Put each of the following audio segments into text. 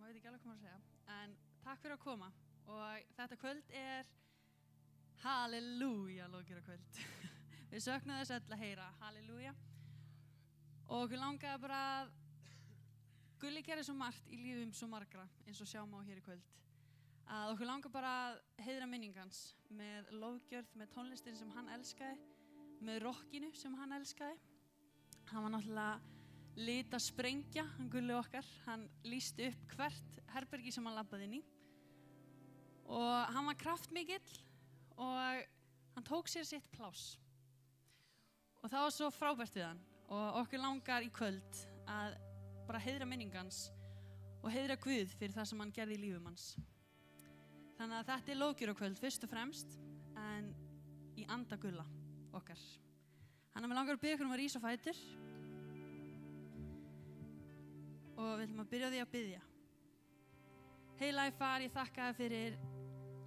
veit ekki alveg hvað maður að segja, en takk fyrir að koma og þetta kvöld halleluja lóðgjörðarkvöld. Við söknum þess öll að heyra halleluja og okkur langaði bara að Gulli gerir svo margt í lífum svo margra eins og sjáum á hér í kvöld. Að okkur langar bara að heiðra minningans með lóðgjörð, með tónlistin sem hann elskaði, með rockinu sem hann elskaði. Hann var náttúrulega lita sprengja, hann Gulli okkar. Hann lýsti upp hvert herbergi sem hann labbaði inn í. Og hann var kraftmikill og hann tók sér sitt pláss. Og það var svo frábært við hann. Og okkur langar í kvöld að bara heiðra minningans og heiðra Guð fyrir það sem hann gerði í lífum hans. Þannig að þetta lóðgjörðarkvöld fyrst og fremst, en í anda Gulla okkar. Hann er með langar að biðja ykkur að rísa á fætur. Og við ætlum að byrja á því að biðja. Heilagi Far, ég þakka þér fyrir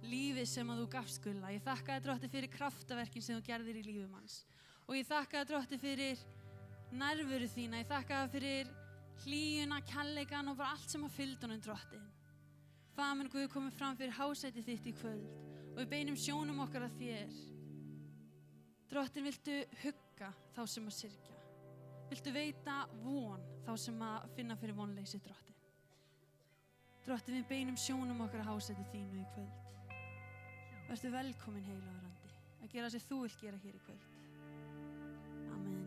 lífið sem að þú gafst Gulla. Ég þakka þér Drottinn fyrir kraftaverkin sem þú gerðir í lífum hans. Og ég þakka þér Drottinn fyrir nærveru þína. Ég þakka þér fyrir hlýjuna, kærleikann og bara allt sem að fylgdi honum Drottinn. Faðir minn Guð, komið fram fyrir hásætið þitt í kvöld og við beinum sjónum okkar að þér. Drottinn, viltu hugga þá sem að syrgja? Viltu veita von þá sem að finna fyrir vonleysi, Drottinn? Drottinn, við beinum sjónum okkar að hásætið þínu í kvöld. Vertu velkomin, heilagur andi, að gera sem þú vilt gera hér í kvöld. Amen.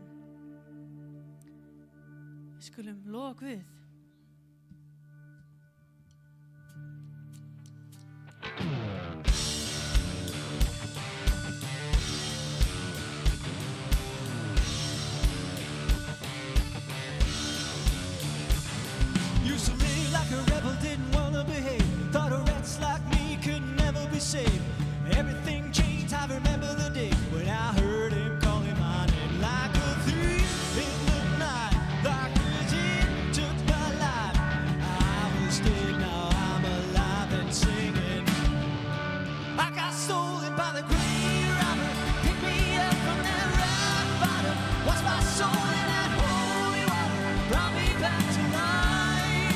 Við skulum lofa Guð. Used to live like a rebel, didn't wanna behave. Thought a wretch like me could never be saved. Everything changed, I remember the day when I heard him calling my name. Like a thief in the night, darkness it took my life. I was dead, now I'm alive and singing. I got stolen by the great robber, picked me up from that rock bottom, washed my soul in that holy water, brought me back to life.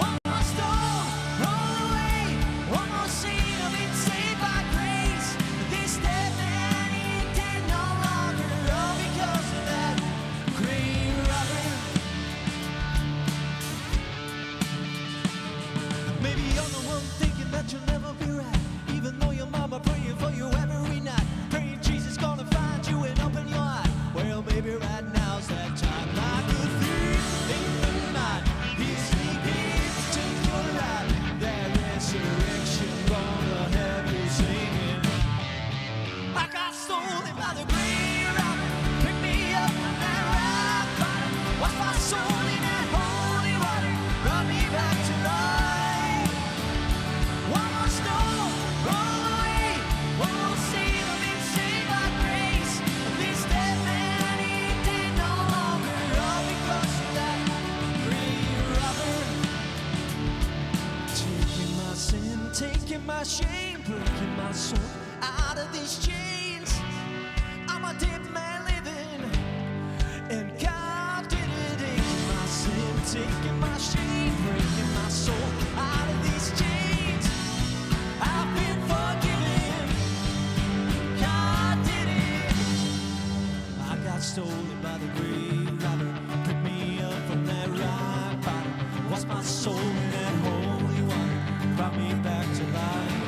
One more storm, roll away, one more scene of it saved by grace. This dead man, he ain't dead no longer, all because of that great robber. Maybe you're the one thinking that you'll never be right, even though your mama praying for you every night, praying Jesus gonna find you and open your eye. Well, maybe right now's that time. Like a thief in the night, he's sleeping to your light. That resurrection gonna have you singing. I got stolen by the great robber, picked me up from that rock bottom, washed my soul in that holy water, brought me back to life. One more storm, roll away, one more scene of it saved by grace. This dead man, he ain't dead no longer, all because of that great robber. Taking my sin, taking my shame, breaking my soul out of these chains. I'm a dead man living, and God did it. Taking my sin, taking my shame, breaking my soul out of these chains. I've been forgiven, God did it. I got stolen by the great robber, picked me up from that rock bottom, washed my soul in that holy water, brought me back to life.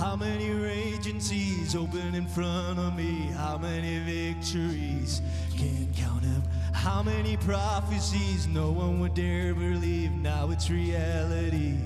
How many raging seas open in front of me? How many victories? Can't count them. How many prophecies no one would dare believe? Now it's reality.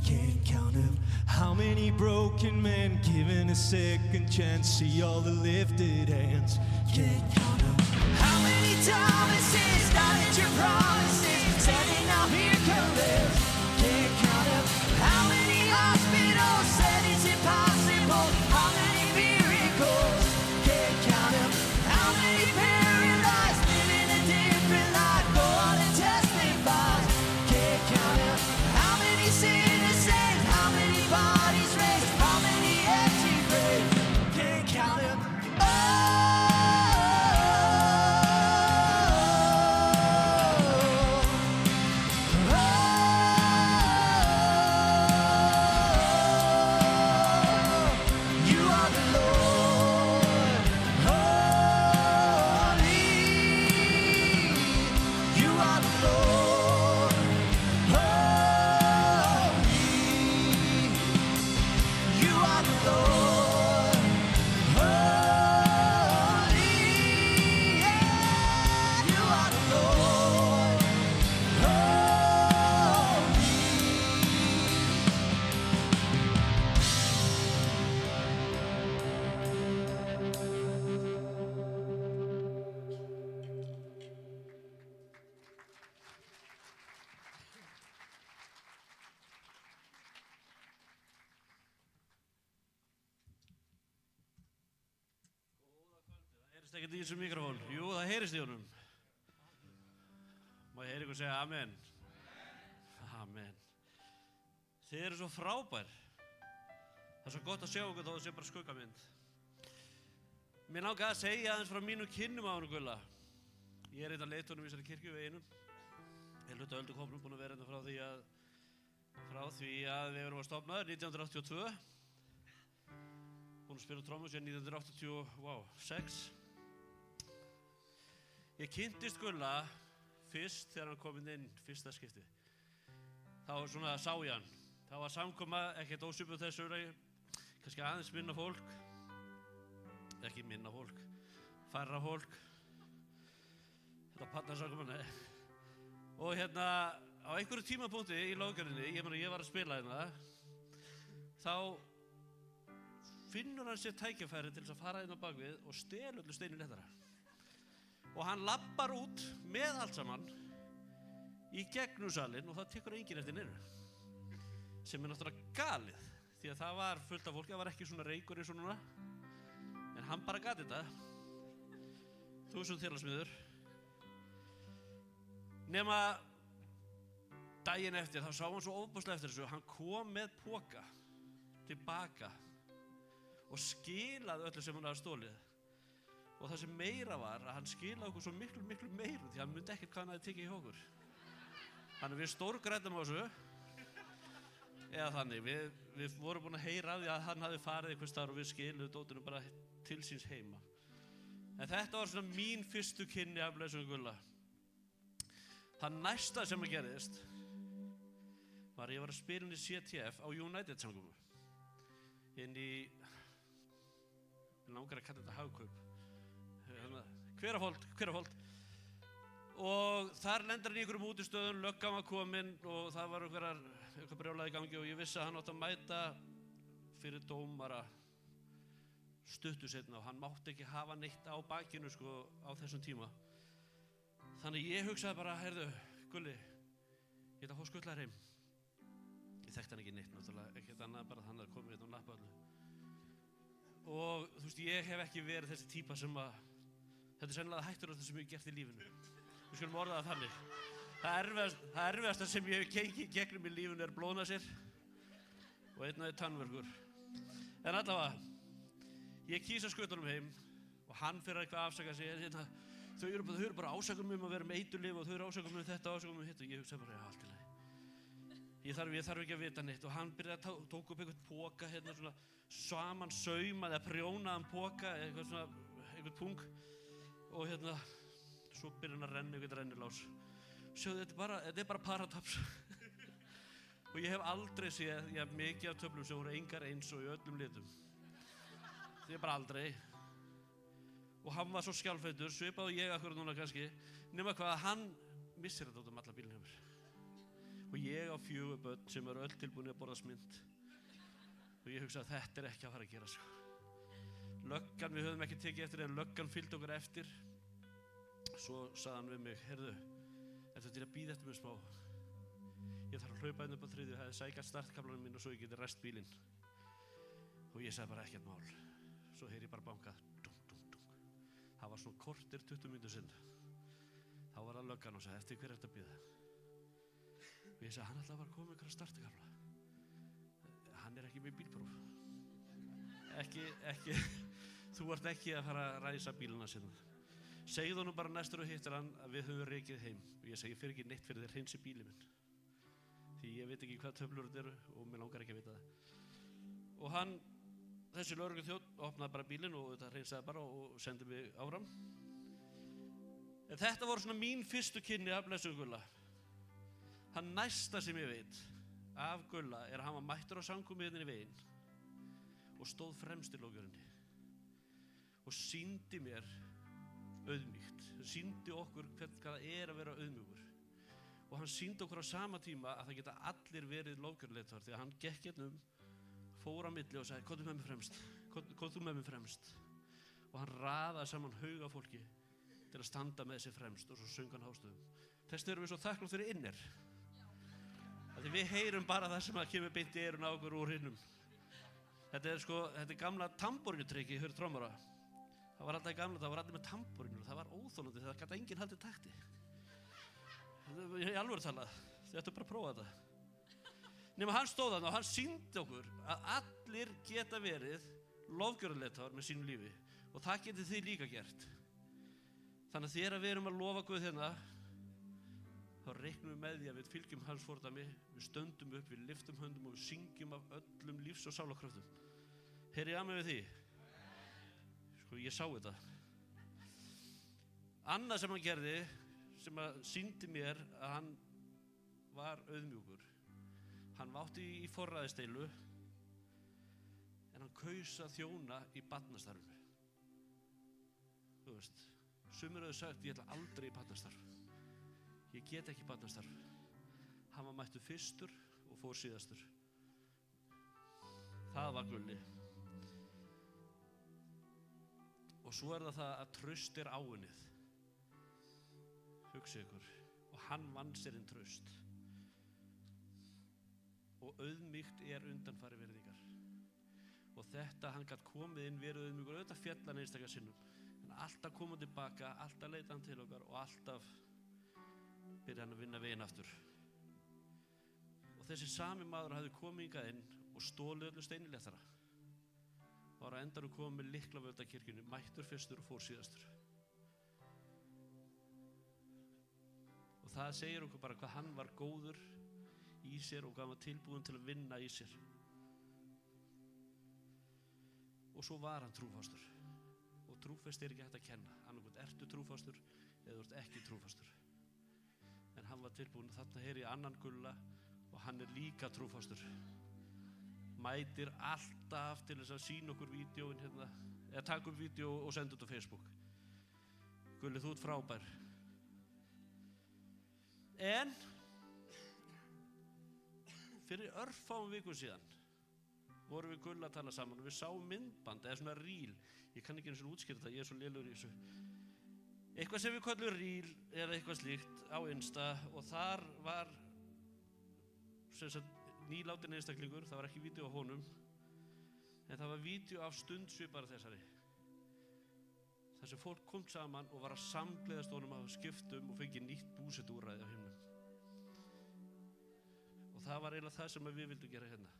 Can't count them. How many broken men given a second chance? See all the lifted hands. Can't count them. How many Thomases doubted your promises? Standing now here come this. Can't count them. How many hospitals said it's impossible? How many miracles? Can't count them. How many paralyzed living a different life? Go on and testify. Can't count them. How many sinners saved? How many bodies raised? How many empty graves? Can't count them. Ekkert í þessu mikrofón. Jú, það heyrist í honum. Má ég heyra ykkur segja amen? Amen. Þið eru svo frábær. Það er svo gott að sjá ykkur þó það sé bara skuggamynd. Mér langaði að segja aðeins frá mínum kynnum á honum Gulla. Ég er einn af leiðtogum í þessari kirkju við einum. Ég er hluti af öldukópnum, búinn að vera hérna frá því að við erum að stofnaður 1982. Búinn að spila trommur síðan 1986. Ég kynntist Gulla fyrst þegar hann kom inn fyrsta skipti. Þá svona sá ég hann. Það var samkoma, ekkert ósvipuð þessu, kannski aðeins minna fólk. Ekki minna fólk, færra fólk. Þetta partnersamkoma, nei. Og hérna, á einhverju tímapunkti í Lóðgarðinni, ég var að spila hérna, þá finnur hann sér tækifæri til þess að fara inn á bakvið og stela öllu steinu léttara. Og hann lappar út með allt saman í gegnum salinn og það tekur enginn eftir neinu. Sem er náttúrulega galið, því að það var fullt af fólki, það var ekki svona reykur eins og núna. En hann bara gat þetta. 1000 félagsmiður. Nema daginn eftir, þá sá hann svo ofboðslega eftir þessu, hann kom með poka tilbaka og skilaði öllu sem hann hafði stólið. Og það sem meira var að hann skilaði okkur svo miklu meiru því hann myndi ekkert hvað hann hafði tekið í okkur. Þannig við stórgræddum á þessu. Eða þannig, við vorum búin að heyra af því að hann hafði farið einhvers staðar og við skiluðum dótinu bara til síns heima. En þetta var svona mín fyrstu kynni af blessuðum Gulla. Það næsta sem að gerðist var ég var að spila inn í CTF á United samkomu. Inn í, ég langar að kalla þetta hagkaup. Hverafold. Og þar lendir hann í einhverjum útistöðum, löggan var komin og það var eitthvað brjálað í gangi og ég vissi að hann átti að mæta fyrir dómara stuttu seinna og hann mátti ekki hafa neitt á bakinu á þessum tíma. Þannig ég hugsaði bara, heyrðu, Gulli, ég ætla að fá skutlaðir heim. Ég þekkti hann ekki neitt náttúrulega, ekkert annað bara hann að koma hérna og lappa öllu. Og þú veist, ég hef ekki verið þessi típa sem að, þetta er sennilega hættulegasta sem ég hef gert í lífinu. Við skulum orða það þannig. Það erfiðasta sem ég hef gengið gegnum í lífinu er blóðnasir og einn af því tannverkur. En allavega, ég kýs að skuta honum heim og hann fyrir eitthvað að afsaka sig. Þau eru bara ásökum að vera með eiturlyf og þau eru ásökum þetta, ásökum hitt og ég hugsa bara, já, allt í lagi. Ég þarf ekki að vita neitt og hann byrjaði að tóka upp einhvern poka, hérna svona saman saumaði eða prjónaðan poka, einhvern pung og hérna, svo byrjaði hann að renna einhvern rennilás. Sjáðu, þetta er bara parataps. Og Og ég hef aldrei séð mikið af töflum sem voru engar eins og í öllum litum. Það er bara aldrei. Og hann var svo skjálfhentur, svipað og ég akkurat núna kannski, nema hvað að hann missir þetta út alla bílinn hjá mér. Og ég á 4 börn sem eru öll tilbúin að borða smynd. Og ég hugsa að þetta er ekki að fara að gera svo. Löggan, við höfum ekki tekið eftir en löggan fylgdi okkur eftir. Svo sagði hann við mig, heyrðu, ertu til að bíða eftir mig smá? Ég þarf að hlaupa inn upp á 3. hæð, sækja startkablanum minn og svo ég geti ræst bílinn. Og ég sagði bara ekkert mál. Svo heyri ég bara bankað, dung, dung, dung. Það var svona kortir 20 mínútur sinn. Þá var það löggan og sagði, eftir hver er þetta að bíða? Og ég sagði, hann ætlaði bara að koma með einhverja startkabla. Hann er ekki með bílpróf. Ekki, þú ert ekki að fara að ræsa bíluna sinna. Segðu honum bara næstur og hittir hann að við höfum rekið heim. Og ég segi, ég fer ekki neitt fyrir þér hreinsi bílinn minn. Því ég veit ekki hvað töflur þetta eru og mér langar ekki að vita það. Og hann, þessi lögregluþjónn, opnaði bara bílinn og þetta hreinsaði bara og sendi mig áfram. En þetta voru svona mín fyrstu kynni af blessuðum Gulla. Það næsta sem ég veit af Gulla er að hann var mættur á samkomuhöfninni í veginn og stóð fremst í lóðgjörninni og sýndi mér auðmýkt, sýndi okkur hvað það er að vera auðmjúkur. Og hann sýndi okkur á sama tíma að það geta allir verið lóðgjörnleiðtogar því að hann gekk hérna fór á milli og sagði, komdu með mig fremst, kom þú með mig fremst. Og hann raðaði saman hauga fólki til að standa með sér fremst og svo söng hann hástöðum. Þess erum við svo þakklátt fyrir innir. Því við heyrum bara það sem að kemur beint í eyrun á okkur úr hinnum. Þetta er gamla tamborínutrykki í hörð trommara. Það var alltaf gamla, það var allir með tamborínu og það var óþolandi þegar það gat enginn haldið takti. Í alvöru talað, þið ættu bara að prófa þetta. Nema hann stóð þarna og hann sýndi okkur að allir geta verið lofgjörðarleiðtogar með sínu lífi og það getið þið líka gert. Þannig að þegar við erum að lofa Guð hérna, þá reiknum við með því að við fylgjum hans fordæmi, við stöndum upp, við lyftum höndum og við syngjum af öllum lífs- og sálarkröftum. Heyrið að mig við því? Sko, ég sá þetta. Annað sem hann gerði, sem að sýndi mér að hann var auðmjúkur. Hann vátti í forræðisdeilu, en hann kaus að þjóna í barnastarfinu. Þú veist, sumir höfðu sagt, ég ætla aldrei í barnastarf. Ég get ekki barnastarf. Hann var mættur fyrstur og fór síðastur. Það var Gulli. Og svo er það að traust er áunnið. Hugsið ykkur. Og hann vann sér inn traust. Og auðmýkt er undanfari virðingar. Og þetta, hann gat komið inn verið auðmýkur, auðvitað fjallan einstakar sinnum. En alltaf komið tilbaka, alltaf leita hann til okkar og alltaf byrja hann að vinna veginn aftur. Og þessi sami maður hafði komið hingað inn og stólið öllu steiniléttara. Var að endanum komið með lyklavöld að kirkjunni, mættur fyrstur og fór síðastur. Og það segir okkur bara hvað hann var góður í sér og hvað hann var tilbúinn til að vinna í sér. Og svo var hann trúfastur. Og trúfast er ekki hægt að kenna. Annarkvæmt ertu trúfastur eða þú ert ekki trúfastur. En hann var tilbúinn, þarna heyri ég annan Gulla og hann er líka trúfastur. Mætir alltaf til þess að sýna okkur vídeóin hérna, eða taka upp vídeó og senda út á Facebook. Gulli, þú ert frábær. En fyrir örfáum vikum síðan vorum við Gulla að tala saman og við sáum myndband eða svona reel. Ég kann ekki einu svona útskýra þetta, ég er svo lélegur í þessu. Eitthvað sem við köllum reel eða eitthvað slíkt á Insta og þar var sem sagt nýlátin einstaklingur, það var ekki vídeó á honum en það var vídeó af stund svipara þessari. Þar sem fólk kom saman og var að samgleðast honum af skiptum og fengi nýtt búsetuúrræði á himnum. Og það var eiginlega það sem við vildum gera hérna.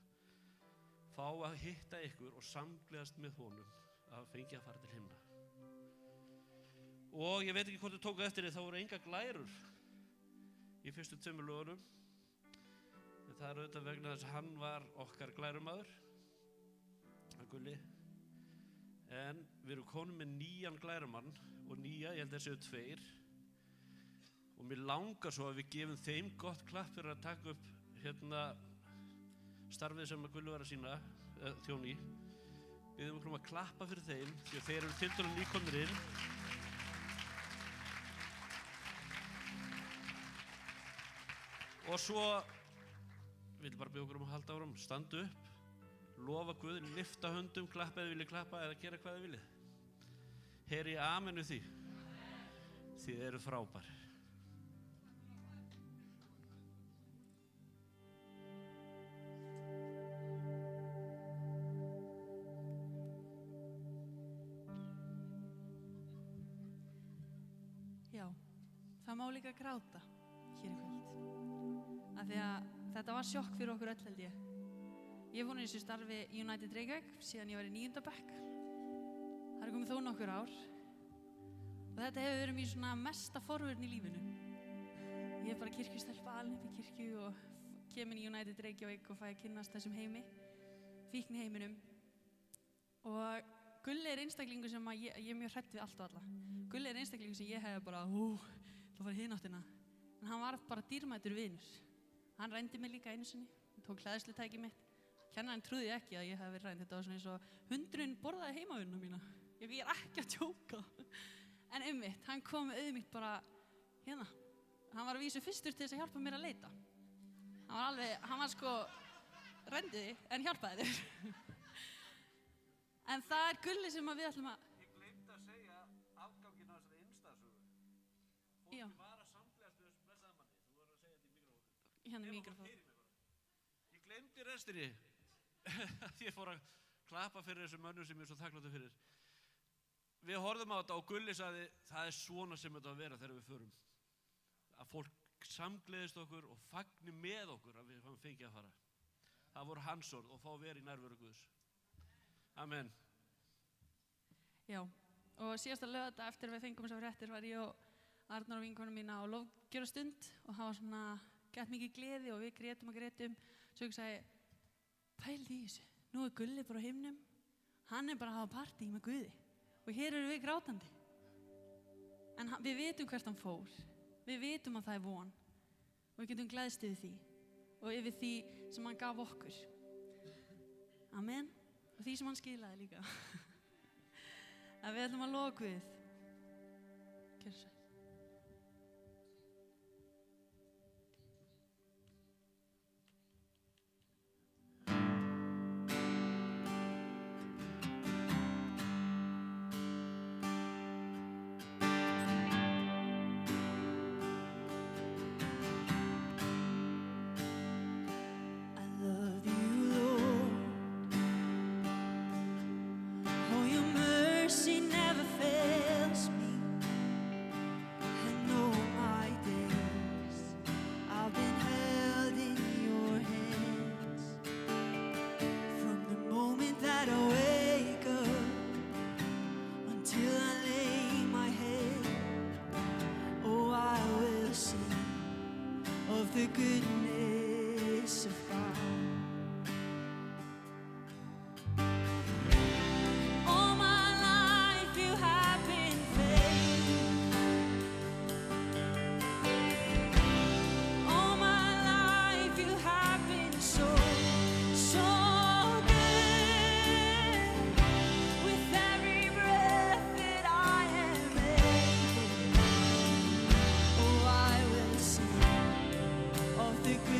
Fá að hitta ykkur og samgleðast með honum að fengi að fara til himna. Og ég veit ekki hvort þið tóku eftir því, þá voru enga glærur í fyrstu 2 lögunum. En það er auðvitað vegna þess að hann var okkar glærumadur, að Gulli. En við erum konum með nýjan glærumann og nýja, ég held að séu 2. Og mér langar svo að við gefum þeim gott klapp fyrir að taka upp hérna starfið sem að Gulli var að sína, þjóni. Við erum okkur að klappa fyrir þeim því að þeir eru tiltölulega nýkomnir inn. Og svo vil ég bara biðja okkur að halda áfram, standa upp, lofa Guði, lyfta höndum, klappa eða viljið klappa eða gera hvað þið viljið. Heyri amenu því. Þið eru frábær. Já, það má líka gráta hér í kvöld. Af því að þetta var sjokk fyrir okkur öll, held ég. Ég er búin í þessu starfi í United Reykjavík síðan ég var í 9. bekk. Það er komið þó nokkur ár. Og þetta hefur verið mér svona mesta forvörn í lífinu. Ég er bara kirkjustelpa, alin upp í kirkju og kem inn í United Reykjavík og fæ að kynnast þessum heimi, fíkniheiminum. Og Gulli er einstaklingur sem að ég er mjög hrædd við allt og alla. Gulli er einstaklingur sem ég hefði bara, það var hináttina. En hann var bara dýrmætur vinur. Hann rændi mig líka einu sinni, tók klæðslutæki mitt. Kennarinn trúði ekki að ég hef verið rænd. Þetta var svona eins og hundurinn borðaði heimavinnuna mína. Ég er ekki að djóka. En einmitt, hann kom auðvitað bara hérna. Hann var að vísu fyrstur til þess að hjálpa mér að leita. Hann var sko rændiði en hjálpaði þér. En það er Gulli sem við ætlum að... Ég gleymdi að segja afganginn á þessari Insta-sögu. Já. Fólk var að samfélagast við þessum blessaða manni. Þú voru að segja þetta í mikrofónu. Hérna mikrofón. Ég gleymdi restinni. Ég fór að klappa fyrir þessum mönnum sem ég er svo þakkláttur fyrir. Við horfðum á þetta og Gulli sagði, það er svona sem þetta að vera þegar við förum. Að fólk samgleðist okkur og fagni með okkur að við fengið að fara. Það voru hans orð og fá að vera í nærveru Guðs. Amen. Já, og síðasta laugardag eftir við fengum þessar fréttir var ég og Arnar og vinkonu mína á lofgjörastund og það var svona gett mikið gleði og við grétum og grétum. Svo ég sagði, pældi í þessu, nú er Gulli bara á himnum, hann er bara að hafa partí með Guði og hér eru við grátandi. En við vitum hvert hann fór, við vitum að það er von og við getum gleðst yfir því og yfir því sem hann gaf okkur. Amen. Og því sem hann skilaði líka. Að við ætlum að lofa Guð. Gjörðu sæl. The goodness of God. All my life you have been faithful. All my life you have been so good. With every breath that I am able, oh, I will sing of the good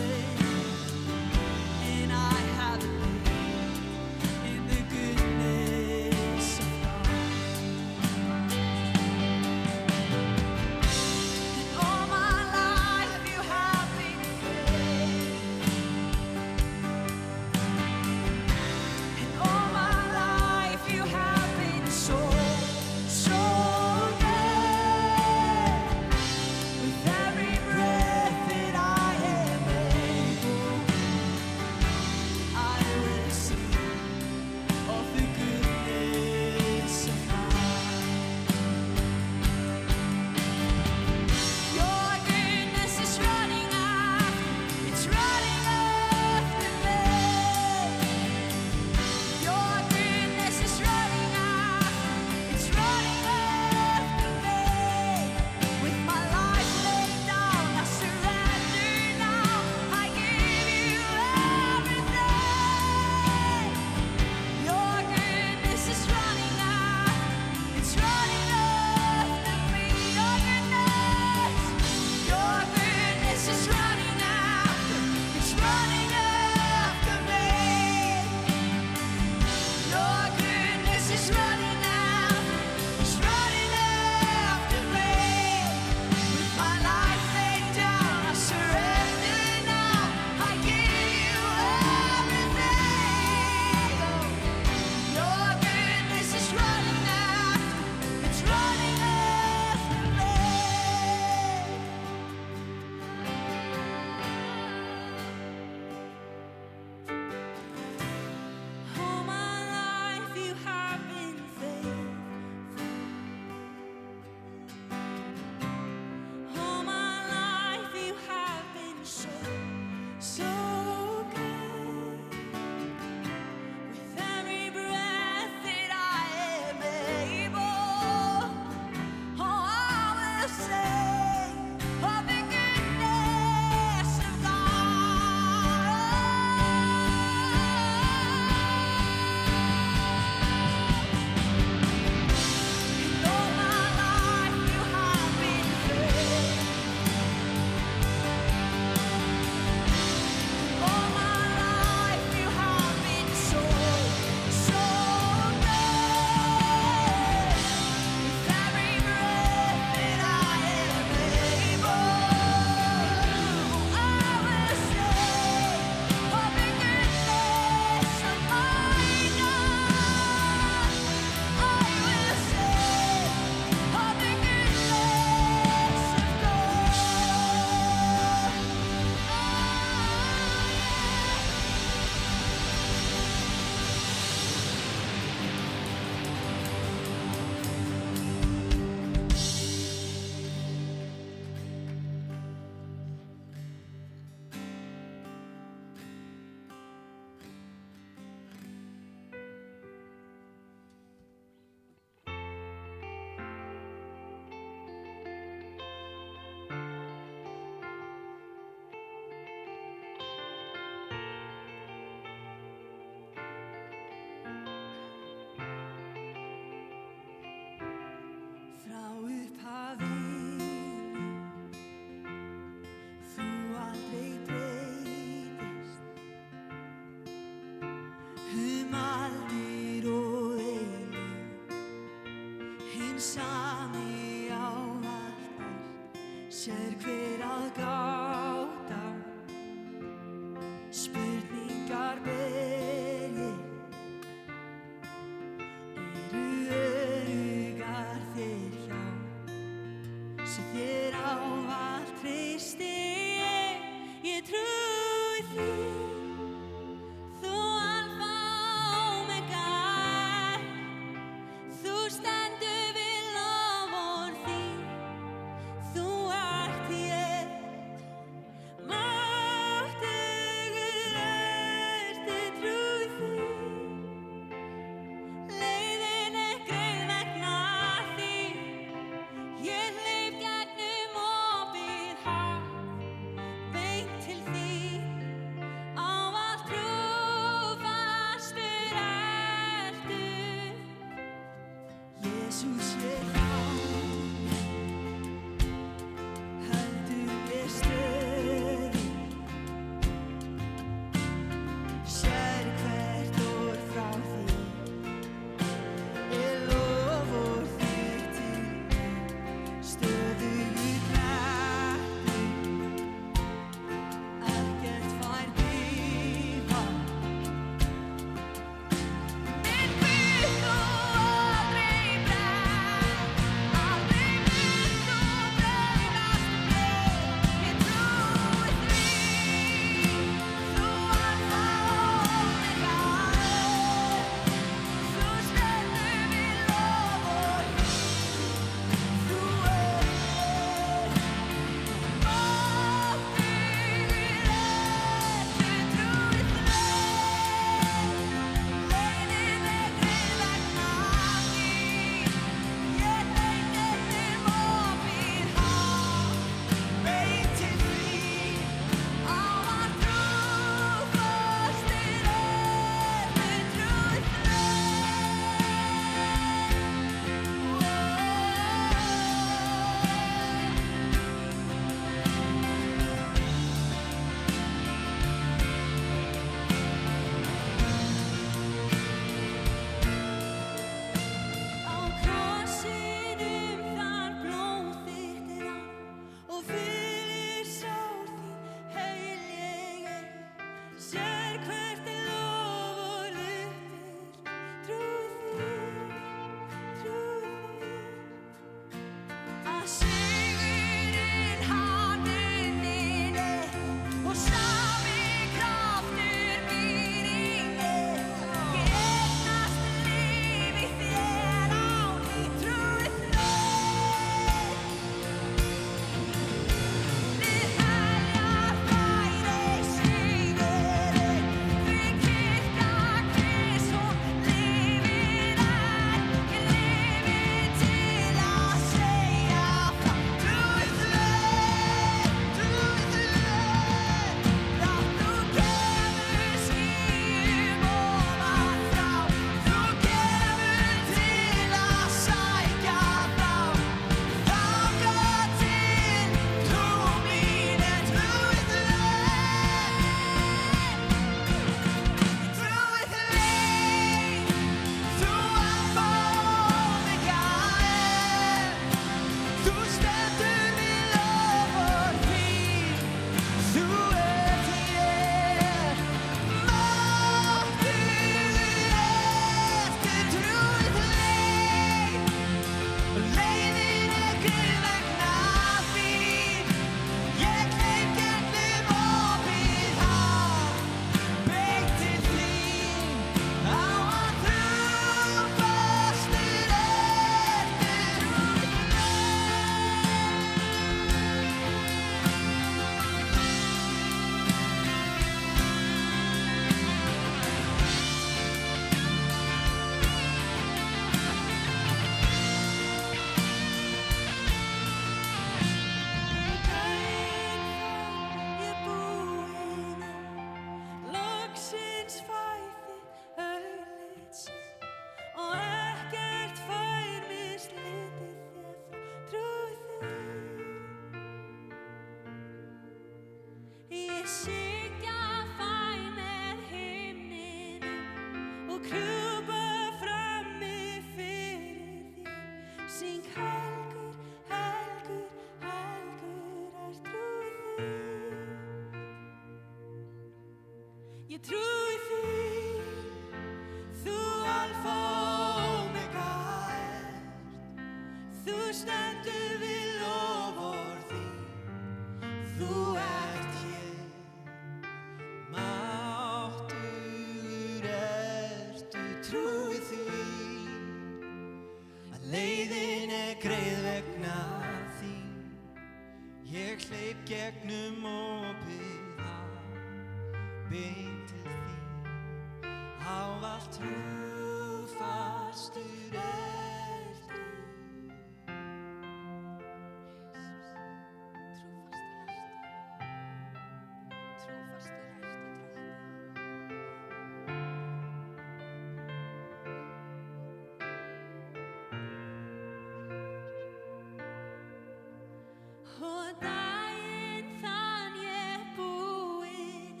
Og daginn þann ég búinn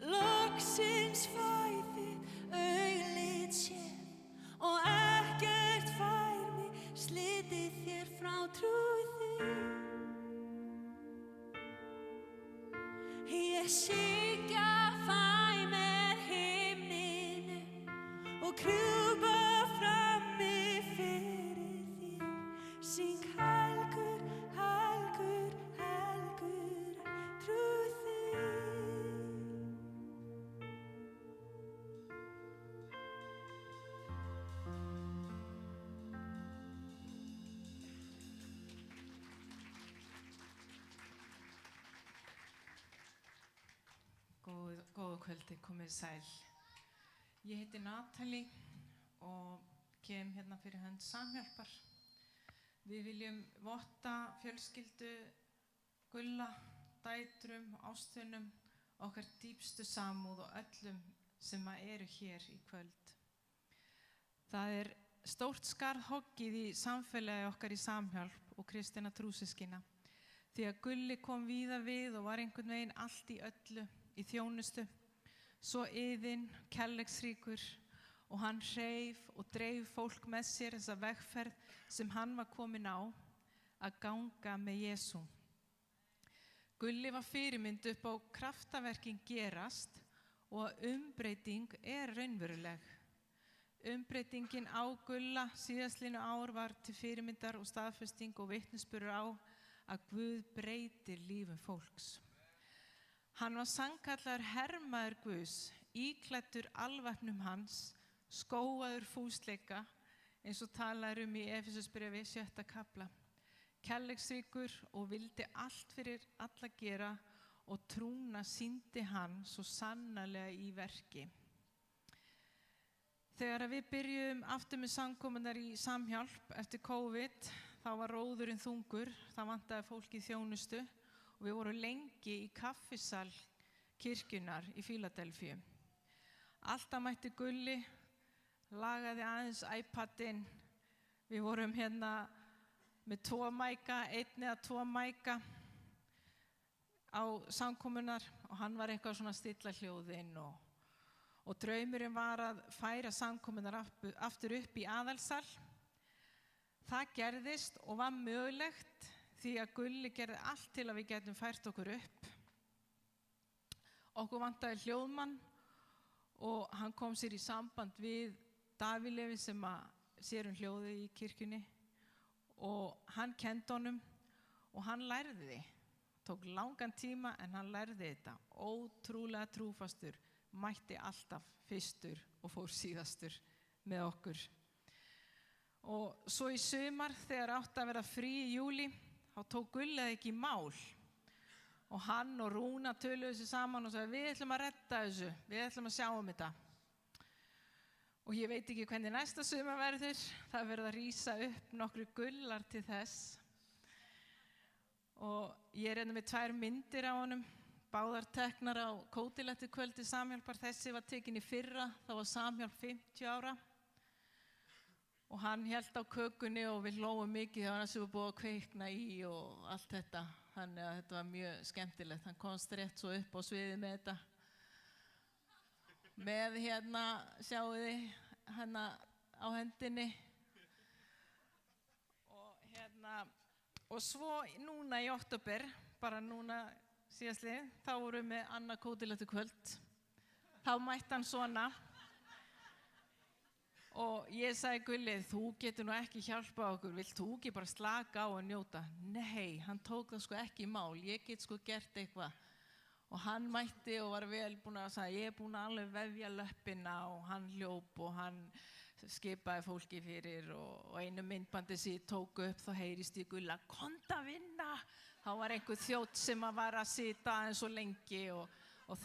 loksins fæði augleit sér og ekkert fær mig slitið þér frá trúði. Ég syngja fæ með himninum og krjúpa frammi fyrir þér. Syng helgur, helgur, helgur trúði. Góða kvöldi, komið sæl. Ég heiti Natalie og kem hérna fyrir hönd Samhjálpar. Við viljum votta fjölskyldu Gulla, dætrum, ástvinum, okkar dýpstu samúð og öllum sem eru hér í kvöld. Það stórt skarð hoggið í samfélagi okkar í Samhjálp og kristinna trúsystkina. Því að Gulli kom víða við og var einhvern veginn allt í öllu í þjónustu, svo iðinn, kærleiksríkur og hann hreif og dreif fólk með sér þessa vegferð sem hann var kominn á að ganga með Jesú. Gulli var fyrirmynd upp á kraftaverkin gerast og að umbreyting raunveruleg. Umbreytingin á Gulla síðastlínu ár var til fyrirmyndar og staðfesting og vitnisburður á að Guð breytir lífum fólks. Hann var sannkallaður hermaður Guðs, íklæddur alvæpnum hans, skóaður fúsleika, eins og talaður í Efesusbréfi 6. kafla. Kærleiksríkur og vildi allt fyrir alla gera og trúna sýndi hann svo sannarlega í verki. Þegar við byrjuðum aftur með samkomunar í Samhjálp eftir COVID, þá var róðurinn þungur, það vantaði fólk í þjónustu. Við vorum lengi í kaffisal kirkjunnar í Fíladelfíu. Alltaf mætti Gulli, lagaði aðeins iPadinn. Við vorum hérna með 2 mæka, 1 eða 2 mæka á samkomunar og hann var eitthvað svona að stilla hljóðinn og draumurinn var að færa samkomunar aftur upp í aðalsal. Það gerðist og var mögulegt því að Gulli gerði allt til að við getum fært okkur upp. Okkur vantaði hljóðmann og hann kom sér í samband við Davíð Leví sem sér hljóðið í kirkjunni og hann kenndi honum og hann lærði því. Tók langan tíma en hann lærði þetta. Ótrúlega trúfastur, mætti alltaf fyrstur og fór síðastur með okkur. Og svo í sumar þegar átti að vera frí í júlí, þá tók Gulli ekki í mál og hann og Rúna töluðu sig saman og sagði við ætlum að redda þessu, við ætlum að sjá þetta. Og ég veit ekki hvernig næsta sumar verður, það verður að rísa upp nokkru Gullar til þess. Og ég hérna með 2 myndir á honum, báðar teknar á Kótilettukvöldi Samhjálpar, þessi var tekin í fyrra, þá var Samhjálp 50 ára. Og hann hélt á kökunni og við hlógum mikið þegar hann sem var búið að kveikna í og allt þetta. Þannig að þetta var mjög skemmtilegt. Hann komst rétt svo upp á sviðið með þetta. Með hérna, sjáu þið, hérna á hendinni. Og svo núna í október, bara núna síðastlið, þá vorum við með annað Kótilettukvöld. Þá mætti hann svona. Og ég sagði Gulli, þú getur nú ekki hjálpa okkur, vilt þú ekki bara slaka á og njóta? Nei, hann tók það sko ekki í mál, ég get sko gert eitthvað. Og hann mætti og var vel búinn að segja, ég búinn að alveg vefja löppina og hann hljóp og hann skipaði fólki fyrir og einu myndbandi sem ég tók upp, þá heyrist í Gulla, komdu að vinna! Þá var einhver þjótt sem var að sita aðeins svo lengi og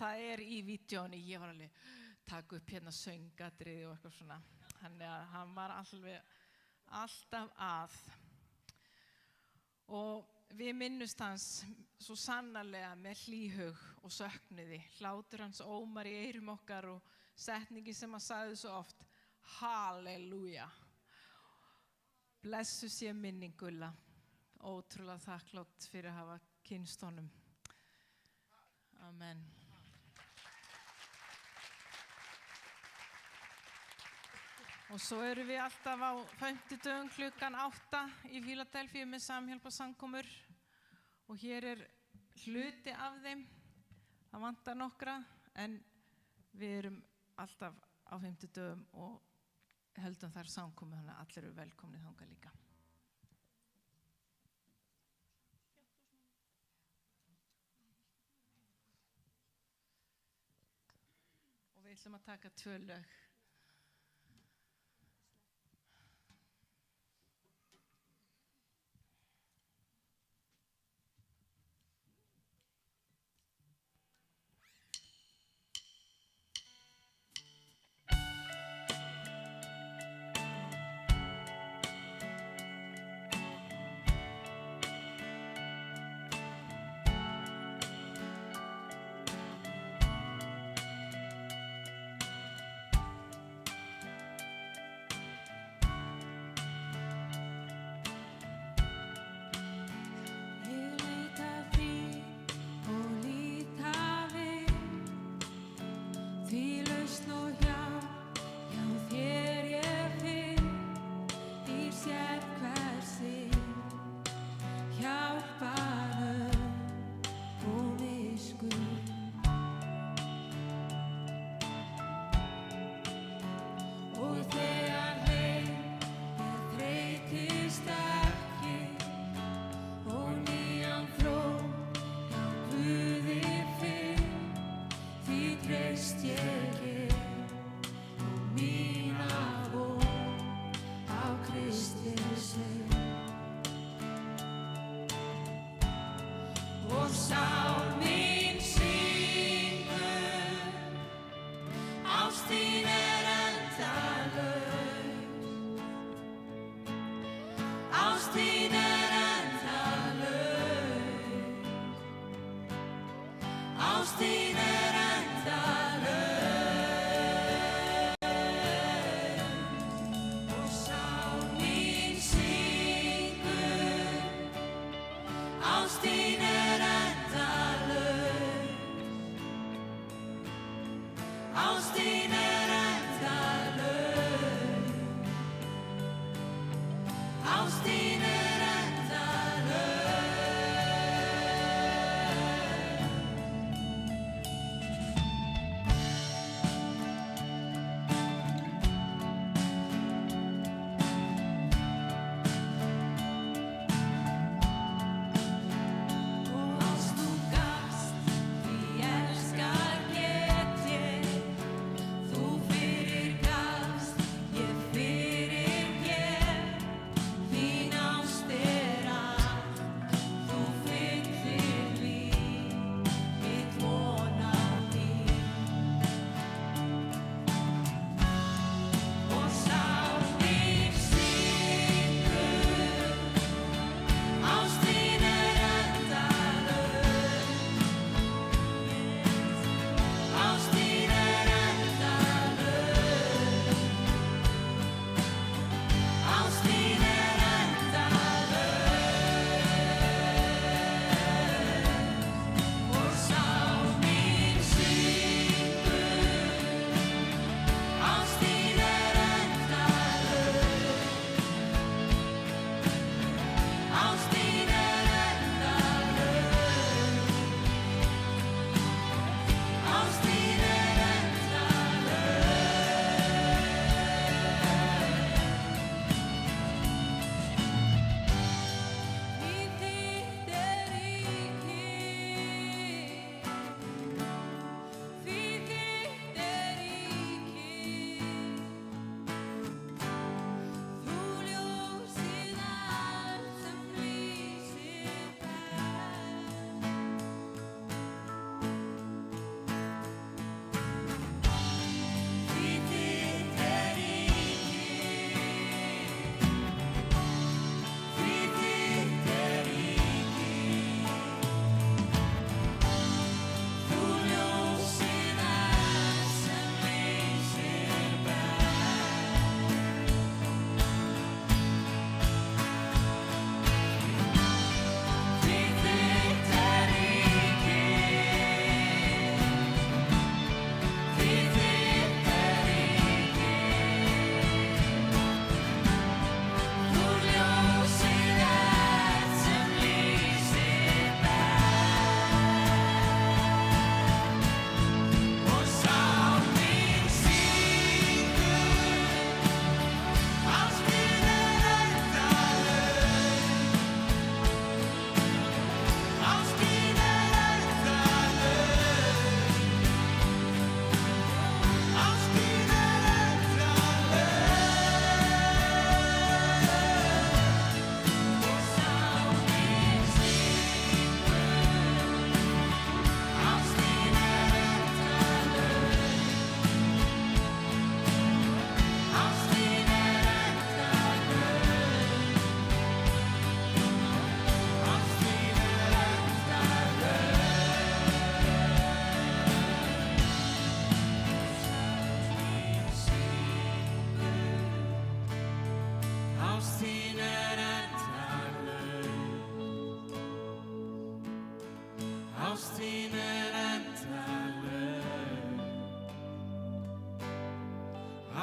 það í vídeónu, ég var alveg taka upp hérna söngadrið og eitthvað svona. Þannig að hann var alltaf að. Og við minnumst hans svo sannarlega með hlýhug og söknuði. Hlátur hans ómar í eyrum okkar og setningi sem hann sagði svo oft, halleluja. Blessuð sé minning Gulla ótrúlega þakklátt fyrir að hafa kynnst honum. Amen. Og svo erum við alltaf á 50 klukkan 8 í Fíladelfíu með samhjálparsamkomur og hér er hluti af þeim. Það vantar nokkra en við erum alltaf á 50 og höldum þar samkomu, þannig að allir eru velkomnir þangað líka. Og við ætlum að taka 2 lög.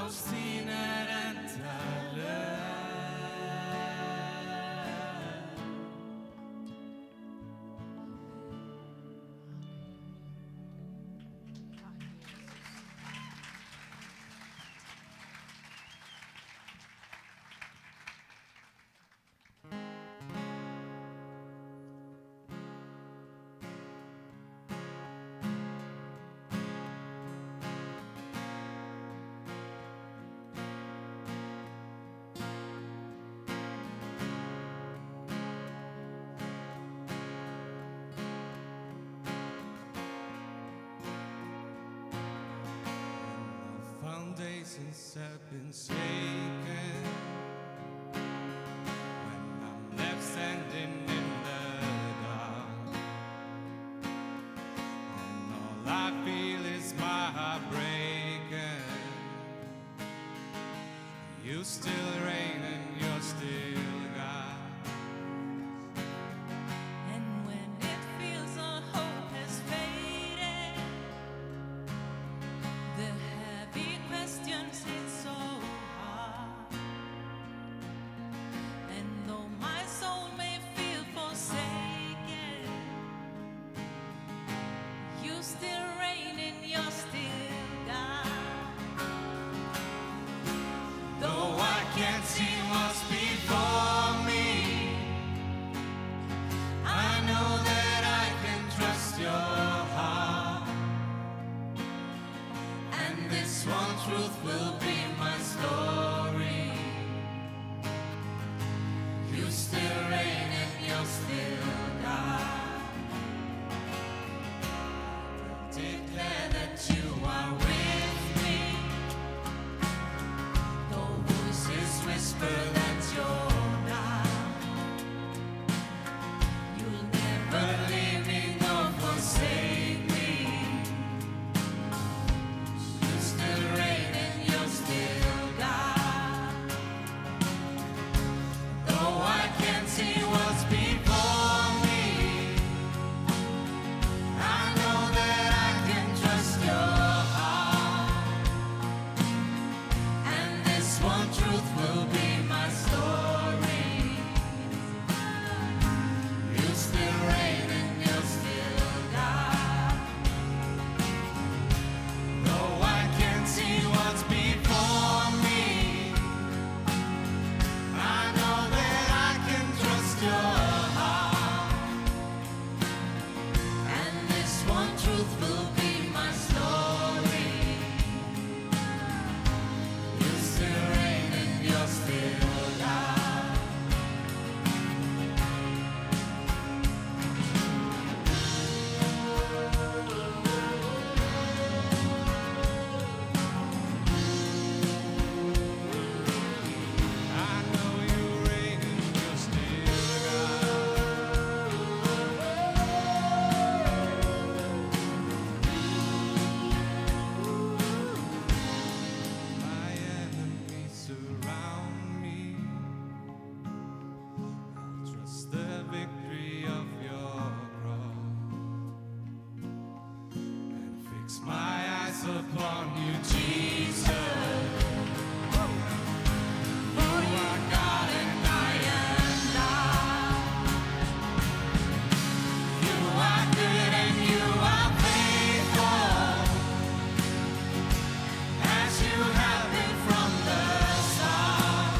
ást þín endanleg. Foundations have been shaken when I'm left standing in the dark, and all I feel is my heart breaking. You still reign and you're still God. And when it feels all hope has faded, the heavy questions hit so hard. And though my soul may feel forsaken, you still reign and you're still God. Though I can't see what's before me, I know that I can trust your heart. And this one truth will be my story. You still reign and you're still God. Declare that you are with me. Though voices whisper that you're not, you'll never leave me nor forsake me. You still reign and you're still God. Though I can't see what's before me, I know that I can trust your heart. And this one truth will be my story. You still reign and you're still God. Though I can't see what's before me, I know that I can trust your heart. And this one truth will be my story. You still reign and you're still God. I know you reign and you're still God. My enemies surround me. I'll trust the victory of your cross and fix my eyes upon you, Jesus. You are God and I am not. You are good and you are faithful, as you have been from the start.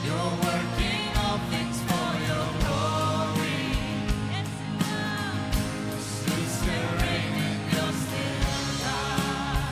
You're working all things for your glory. You still reign and you're still God.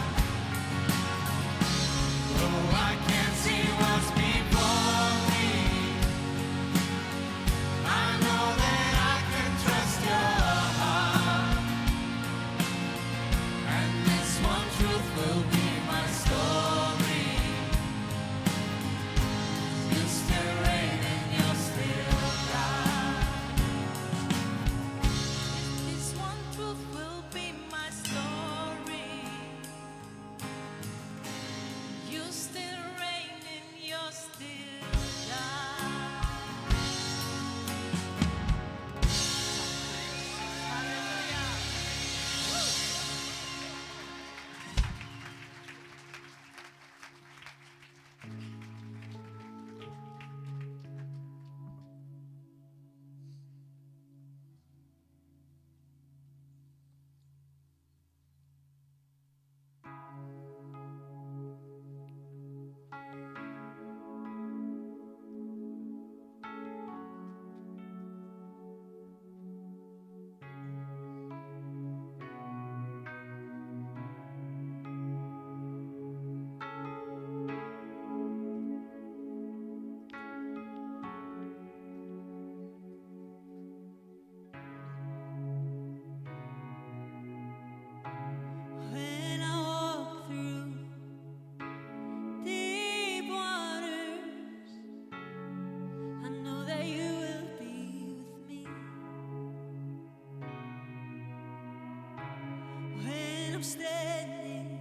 I'm standing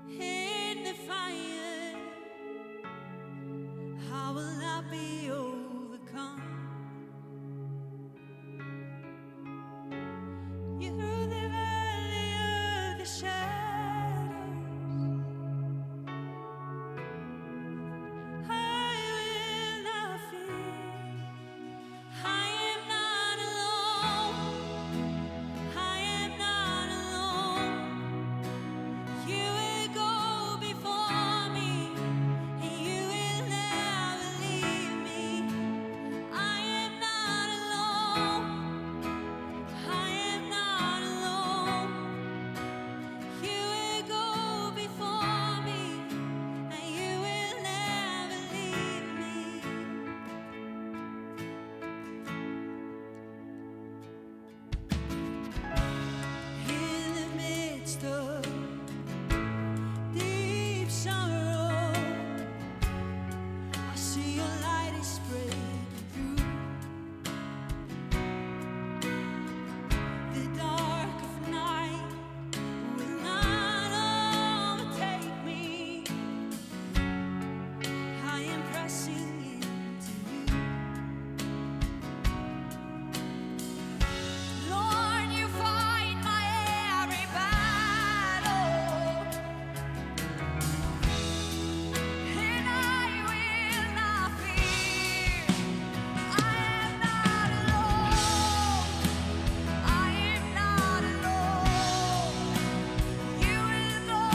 in the fire, how will I be overcome? Through the valley of the shadows, I will not fear. I am not alone. I am not alone. You will go before me, and you will never leave me. I am not alone. I am not alone. You will go before me, and you will never leave me. In the midst of deep sorrow, I see your light is breaking through. The dark of night will not overtake me. I am pressing into you. Lord, you fight my every battle, and I will not fear. I am not alone. I am not alone. You will go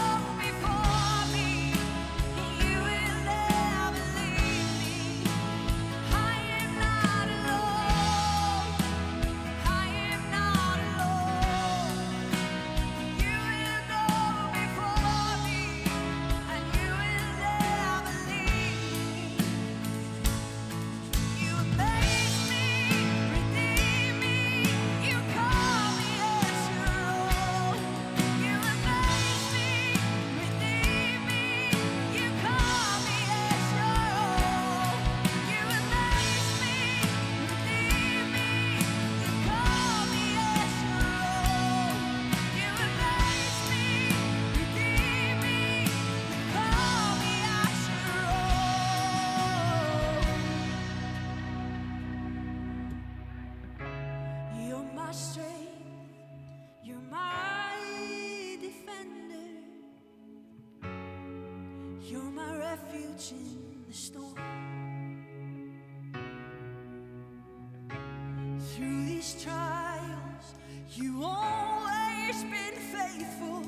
before me, and you will never leave me. I am not alone. I am not alone. You will go before me, and you will never leave me. You amaze me, redeem me, you call me as your own. You amaze me, redeem me, you call me as your own. You amaze me, redeem me, you call me as your own. You amaze me, redeem me, you call me as your own. You're my strength, you're my defender, you're my refuge in the storm. Through these trials, you always been faithful.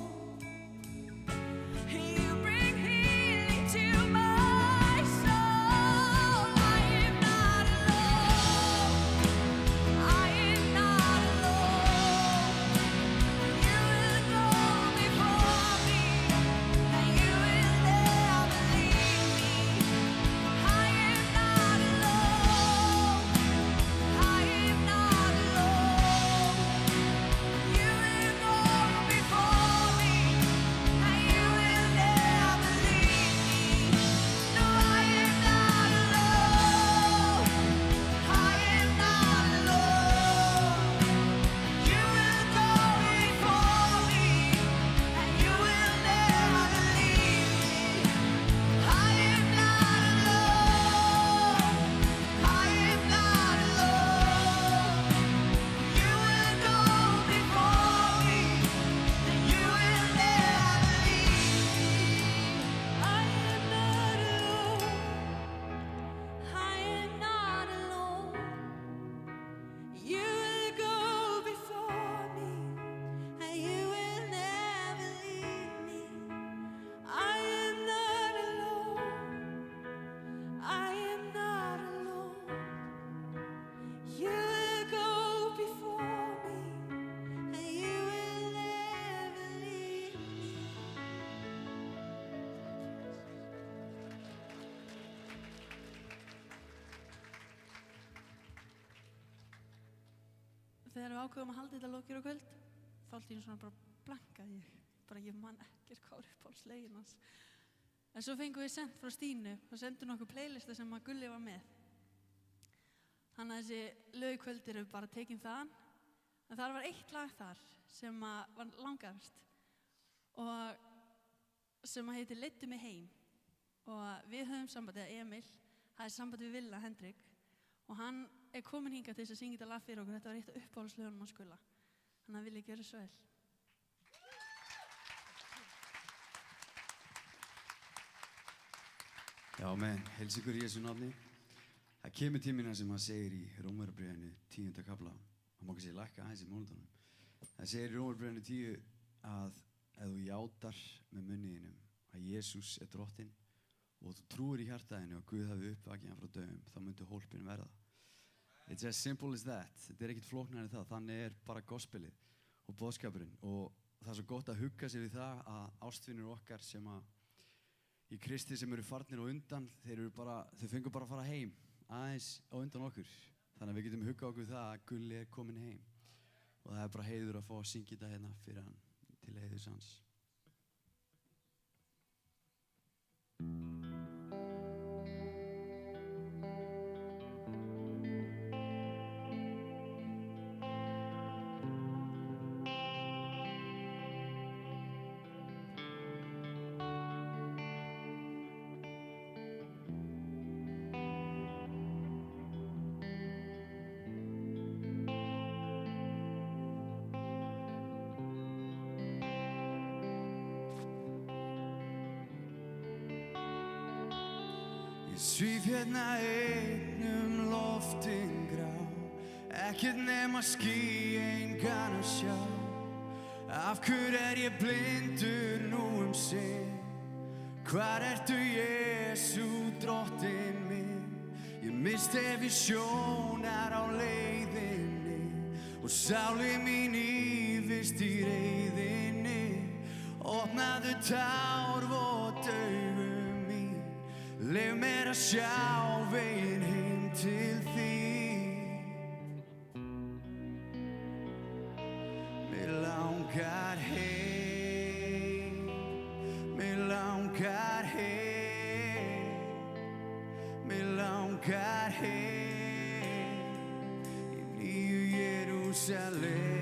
You bring healing to my soul. I am not alone. I am not alone. You will go before me, and you will never leave me. I am not alone. I am not alone. You will go before me, and you will never leave me. No, I am not alone. I am not alone. You will go before me, and you will never leave me. I am not alone. I am not alone. You will go before me, and you will never leave me. I am not alone. I am not alone. You will go before me, and you will never leave me. I am not alone. I am not alone. You will go before me, and you will never leave me. Þegar við ákveðum að halda þetta lokir og kvöld, þá allt í einu svona bara blankaði ég. Bara ég man ekkert hvað var uppáhaldslegin hans. En svo fengum við sent frá Stínu og sendum nokkuð playlista sem að Gulli var með. Þannig að þessi lög í kvöld eru bara tekin þaðan En það var eitt lag þar sem var langarst og sem heitir Leiddu mig heim. Og við höfum samband, eða Emil, það samband við Villa Hendrik og hann komin hingað til þess að syngja þetta lag fyrir okkur. Þetta var eitt af uppáhaldslögunum á Skulla. Þannig að vilja gjöra svo vel. Já, menn, heils ykkur í Jesú nafni. Það kemur tímina sem hann segir í Rómverjabréfinu 10. kafla. Hann má ekki segja lækka aðeins í mónutónum. Það segir í Rómverjabréfinu 10 að ef þú játar með munniðinum að Jesús drottinn og þú trúir í hjartaðinu að Guð hafi uppvakið hann frá dauðum, þá myndi hólpin verða. It's as simple as that. Þetta ekkert flóknara en það. Þannig bara gospelið og boðskapurinn. Og það svo gott að hugga sig við það að ástvinir okkar sem í Kristi sem eru farnir á undan, þau fengu bara að fara heim aðeins á undan okkur. Þannig að við getum huggað okkur það að Gulli komin heim. Og það bara heiður að fá að syngja þetta hérna fyrir hann til heiðurs hans. Ég svíf hérna einn loftin grá, ekkert nema ský engan að sjá. Af hver ég blindur nú sinn? Hvar ertu Jesú drottinn minn? Ég missti sjónar á leiðinni og sáli mín ívist í reiðinni. Opnaðu tárvot augu mín, leyf mér að sjá veginn heim til þín. Mig langar heim, mig langar heim, mig langar heim í nýju Jerúsalem.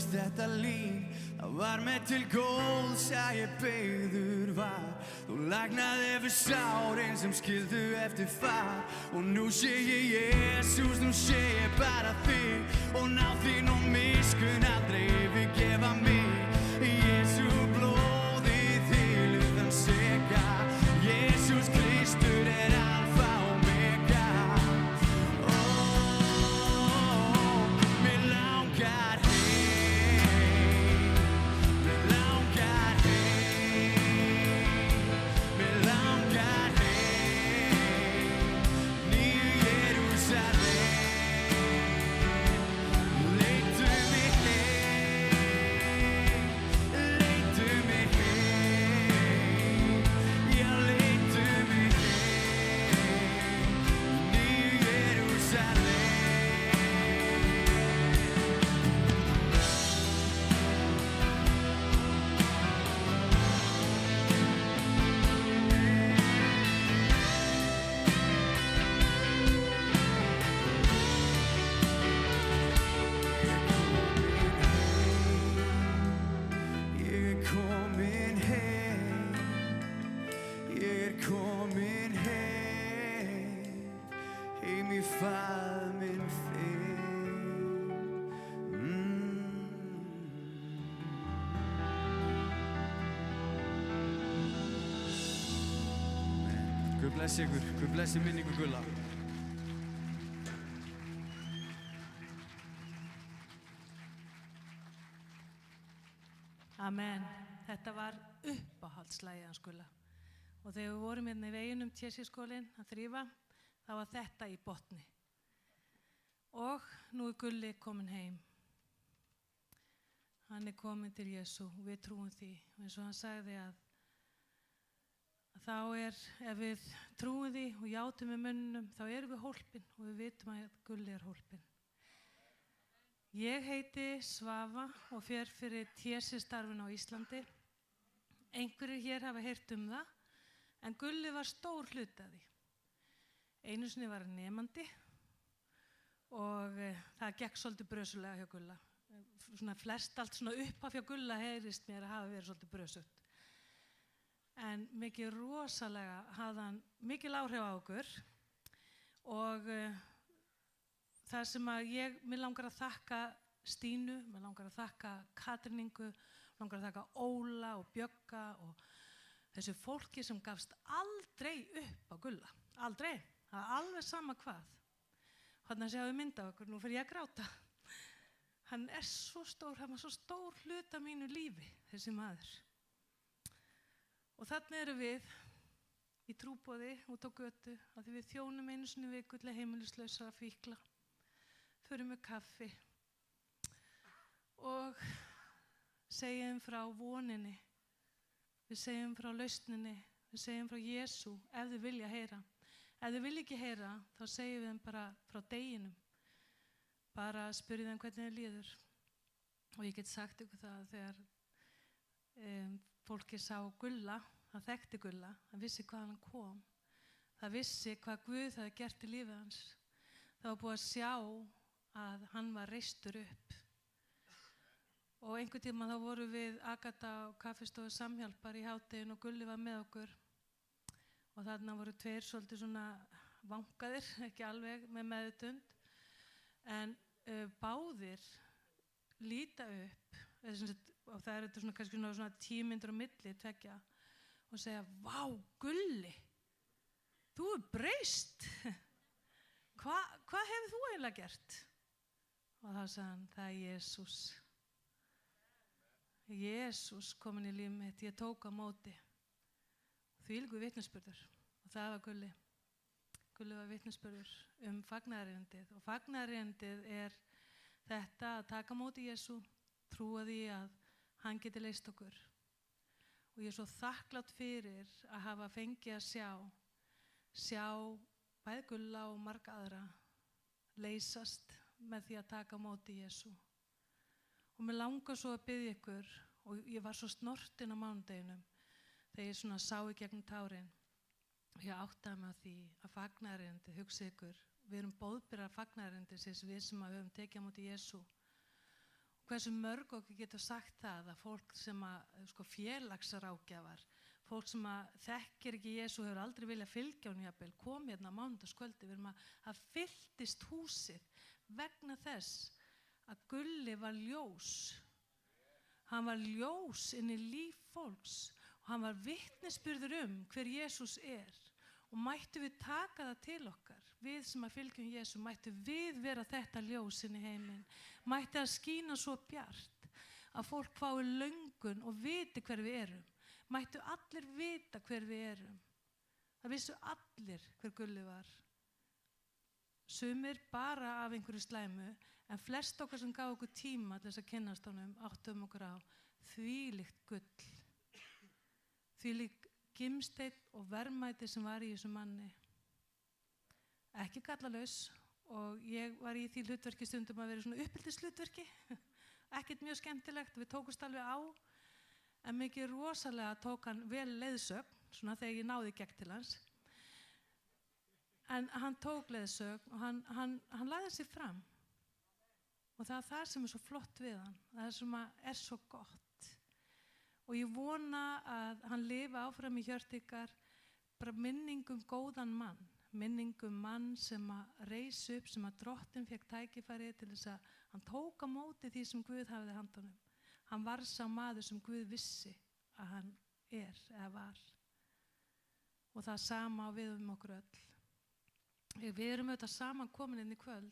Þetta lín, það var með til góðs að ég beygður var. Þú lagnaði yfir sárin sem skildu eftir far. Og nú sé ég Jesús, nú sé ég bara þig. Og ná þín og miskunn aldrei yfirgefa mig. Jesú blóðið þig utan seka. Jesús Kristur alfa og omega. Mig Guð blessi ykkur, Guð blessi minningu Gulla. Amen. Þetta var uppáhaldslagið hans Gulla. Og þegar við vorum hérna í veginum TC-skólinn að þrífa, þá var þetta í botni. Og nú er Gulli komin heim. Hann er komin til Jesú og við trúum því. Og eins og hann sagði að þá ef við trúum því og játum með munnum, þá erum við hólpin og við vitum að Gulli er hólpin. Ég heiti Svava og fer fyrir TC-starfin á Íslandi. Einhverjir hér hafa heyrt það, en Gulli var stór hluti af því. Einu sinni var hann nemandi og það gekk svolítið brösulega hjá Gulla. Svona flest allt svona uppaf hjá Gulla heyrist mér að hafa verið svolítið brösugt. En mikið rosalega hafði hann mikil áhrif á okkur og það sem að mér langar að þakka Stínu, mér langar að þakka Katríningu, mér langar að þakka Óla og Bjögga og þessu fólki sem gafst aldrei upp á Gulla. Aldrei. Það er alveg sama hvað. Þannig að sjáum við mynd af okkur, nú fer ég að gráta. Hann er svo stór, hann var svo stór hluti af mínu lífi, þessi maður. Og þannig erum við í trúboði út á götu, af því við þjónum einu sinni í viku til heimilislausra fíkla. Förum með kaffi og segjum frá voninni, við segjum frá lausninni, við segjum frá Jesú ef þið vilja heyra. Ef þið vilja ekki heyra, þá segjum við þeim bara frá deginum. Bara spyrjum þeim hvernig þið líður. Og ég get sagt ykkur það að þegar fólki sá Gulla, það þekkti Gulla, það vissi hvað hann kom. Það vissi hvað Guð hafði gert í lífið hans. Það var búið að sjá að hann var reistur upp. Og einhvern tíma þá vorum við Agatha á kaffistofu Samhjálpar í hádeginu og Gulli var með okkur. Og þarna voru tveir svolítið svona vankaðir, ekki alveg með meðutund. En báðir líta upp, og það er svona, kannski svona 10 mínútur á milli tveggja, og segja, vá, Gulli, þú er breyst. Hvað hefur þú eiginlega gert? Og þá sagði hann, það er Jesús. Jesús komin í líf mitt, ég tók á móti. Þvílíkur vitnisburður og það var Gulli. Gulli var vitnisburður fagnaðarerindið og fagnaðarerindið er þetta að taka á móti Jesú, trúa því að hann geti leyst okkur. Og ég er svo þakklátt fyrir að hafa fengið að sjá bæði Gulla og marga aðra leysast með því að taka á móti Jesú. Og mér langar svo að biðja ykkur og ég var svo snortin á mánudeginum þegar ég svona sá í gegnum tárin og ég áttaði mig á því að fagnaðarerindið, hugsið ykkur, við erum boðberar fagnaðarerindisins, við sem höfum tekið á móti Jesú. Og hversu mörg okkur getur sagt það að fólk sem félagsráðgjafar, fólk sem þekkir ekki Jesú, hefur aldrei viljað fylgja honum jafnvel, kom hérna á mánudagskvöldi, við erum að fylltist húsið vegna þess að Gulli var ljós. Hann var ljós inn í líf fólks og hann var vitnisburður hver Jesús er. Og mættu við taka það til okkar, við sem að fylgjum Jesú, mættu við vera þetta ljós inn í heiminn. Mættu að skína svo bjart að fólk fái löngun og viti hver við erum. Mættu allir vita hver við erum. Það vissu allir hver Gulli var. Sumir bara af einhverju slæmu, en flest okkar sem gaf okkur tíma til þess að kynnast honum áttum okkur á þvílíkt gull. Þvílík gimsteinn og verðmæti sem var í þessu manni. Ekki gallalaus og ég var í því hlutverki stundum að vera svona uppeldishlutverki. Ekkert mjög skemmtilegt, við tókumst alveg á, en mikið rosalega tók hann vel leiðsögn, svona þegar ég náði gegn til hans. En hann tók leiðsögn og hann lagði sig fram. Og það er það sem er svo flott við hann, það sem er svo gott. Og ég vona að hann lifi áfram í hjört ykkar bara minningum góðan mann, minningum mann sem reis upp, sem Drottinn fékk tækifæri til þess að hann tók á móti því sem Guð hafði handanum. Hann var sá maður sem Guð vissi að hann er eða var. og það sama á við okkur öll. Við erum auðvitað saman komin inn í kvöld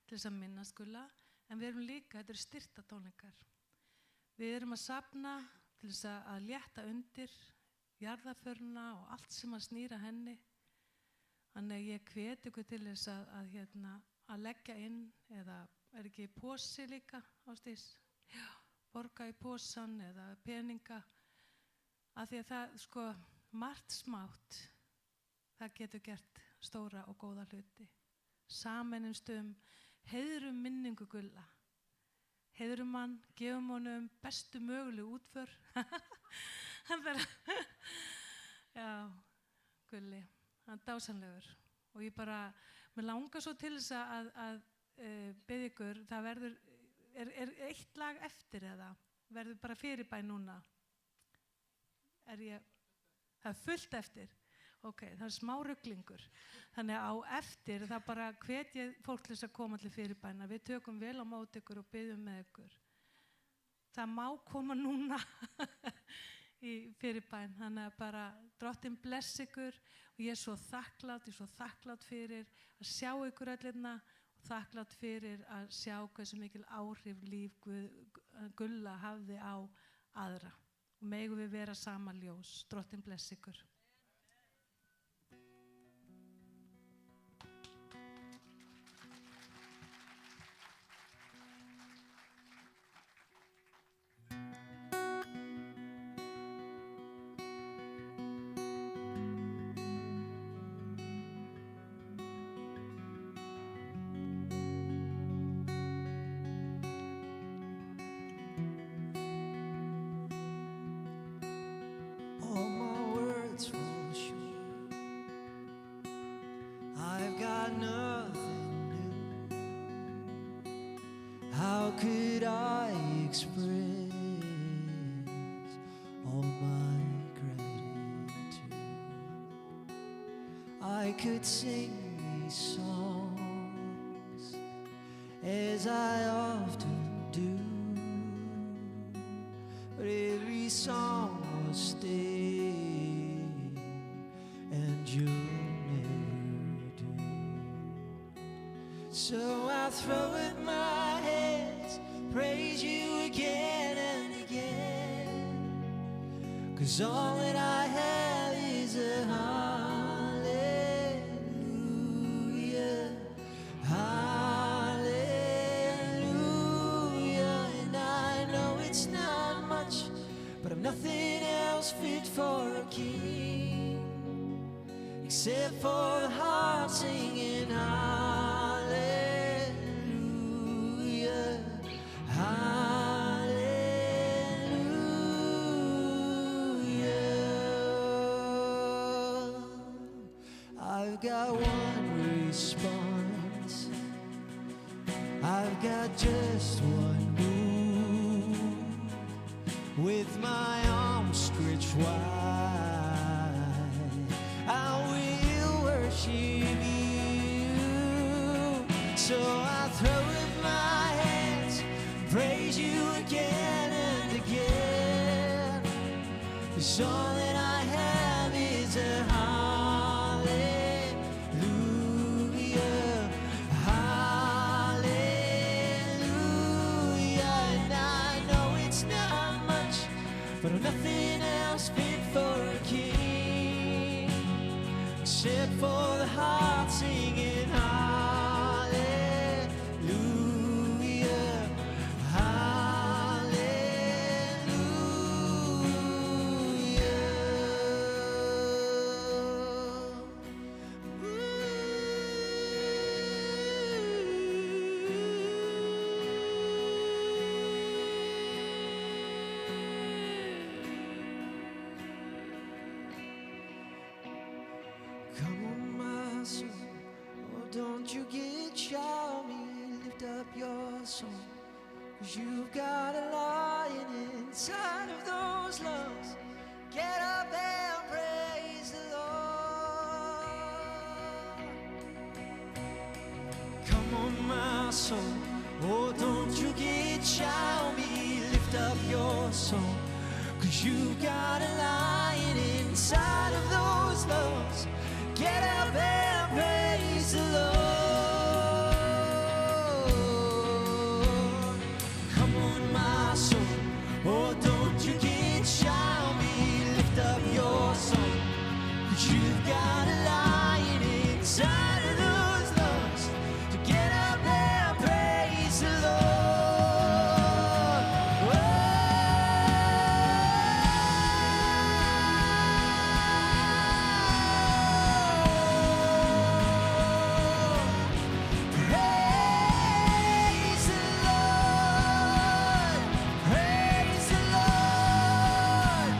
til þess að minnast Gulla, en við erum líka, þetta eru styrktartónleikar. Við erum að safna til þess að létta undir jarðarförina og allt sem að snýra henni. Þannig ég hvet ykkur til þess að leggja inn, eða er ekki í posi líka, Ásdís? Já, borga í posan eða peninga. Af því að það, sko, margt smátt, það getur gert stóra og góða hluti. Sameinumst heiðrum minningu Gulla. Heiðrum hann, gefum honum bestu mögulegu útför. Hann bara, já, Gulli, hann dásamlegur. Og ég bara, mér langar svo til þess að biðja ykkur, það verður, er eitt lag eftir eða? Verður bara fyrirbæn núna? Það er fullt eftir? Ok, það er smá ruglingur. Þannig á eftir, það bara hvet ég fólk til þess að koma til fyrirbæna. Við tökum vel á móti ykkur og biðjum með ykkur. Það má koma núna í fyrirbæn. Þannig að bara Drottinn bless ykkur og ég er svo þakklát fyrir að sjá ykkur öllina og þakklát fyrir að sjá hversu mikil áhrif líf Gulla hafði á aðra. Og megum við vera sama ljós. Drottinn bless ykkur. All my words fall short. I've got nothing new. How could I express all my gratitude? I could sing these songs as I often do, but every song will stay, and you'll never do. So I throw up my hands, praise you again and again, 'cause all that I have is a hallelujah, hallelujah. And I know it's not much, but I'm nothing else fit for a king, except for the heart singing hallelujah, hallelujah. I've got one response, I've got just one move, with my arms stretched wide, I will worship you. So I throw up my hands, praise you again and again, 'cause all that I have is a hallelujah, hallelujah. And I know it's not much, but I'm nothing else fit for a king, except for the heart singing hallelujah, Come on, my soul, oh, don't you get shy on me. Lift up your song, 'cause you've got a lion inside of those lungs. Get up and praise the Lord. Come on, my soul, oh, don't you get shy on me. Lift up your song, 'cause you've got a lion inside of those lungs. Get up and praise the Lord. Come on, my soul, oh, don't you get shy on me. Lift up your song, 'cause you've got a lion inside of those lungs. So get up and praise the Lord. Praise the Lord. Praise the Lord.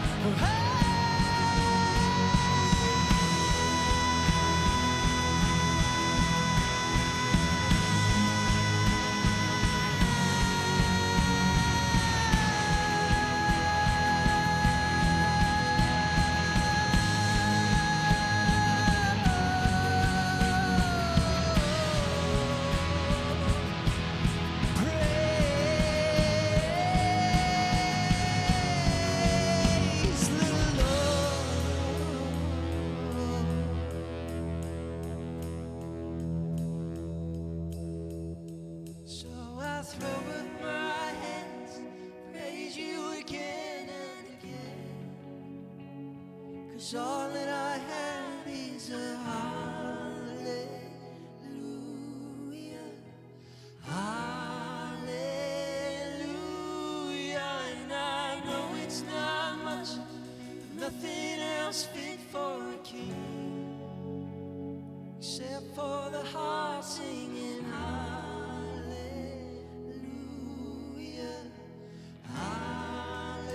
Praise the Lord. So I throw up my hands, praise you again and again, 'cause all that I have is a hallelujah. Hallelujah. And I know it's not much, nothing else fit for a king, except for the heart singing hallelujah. Hallelujah.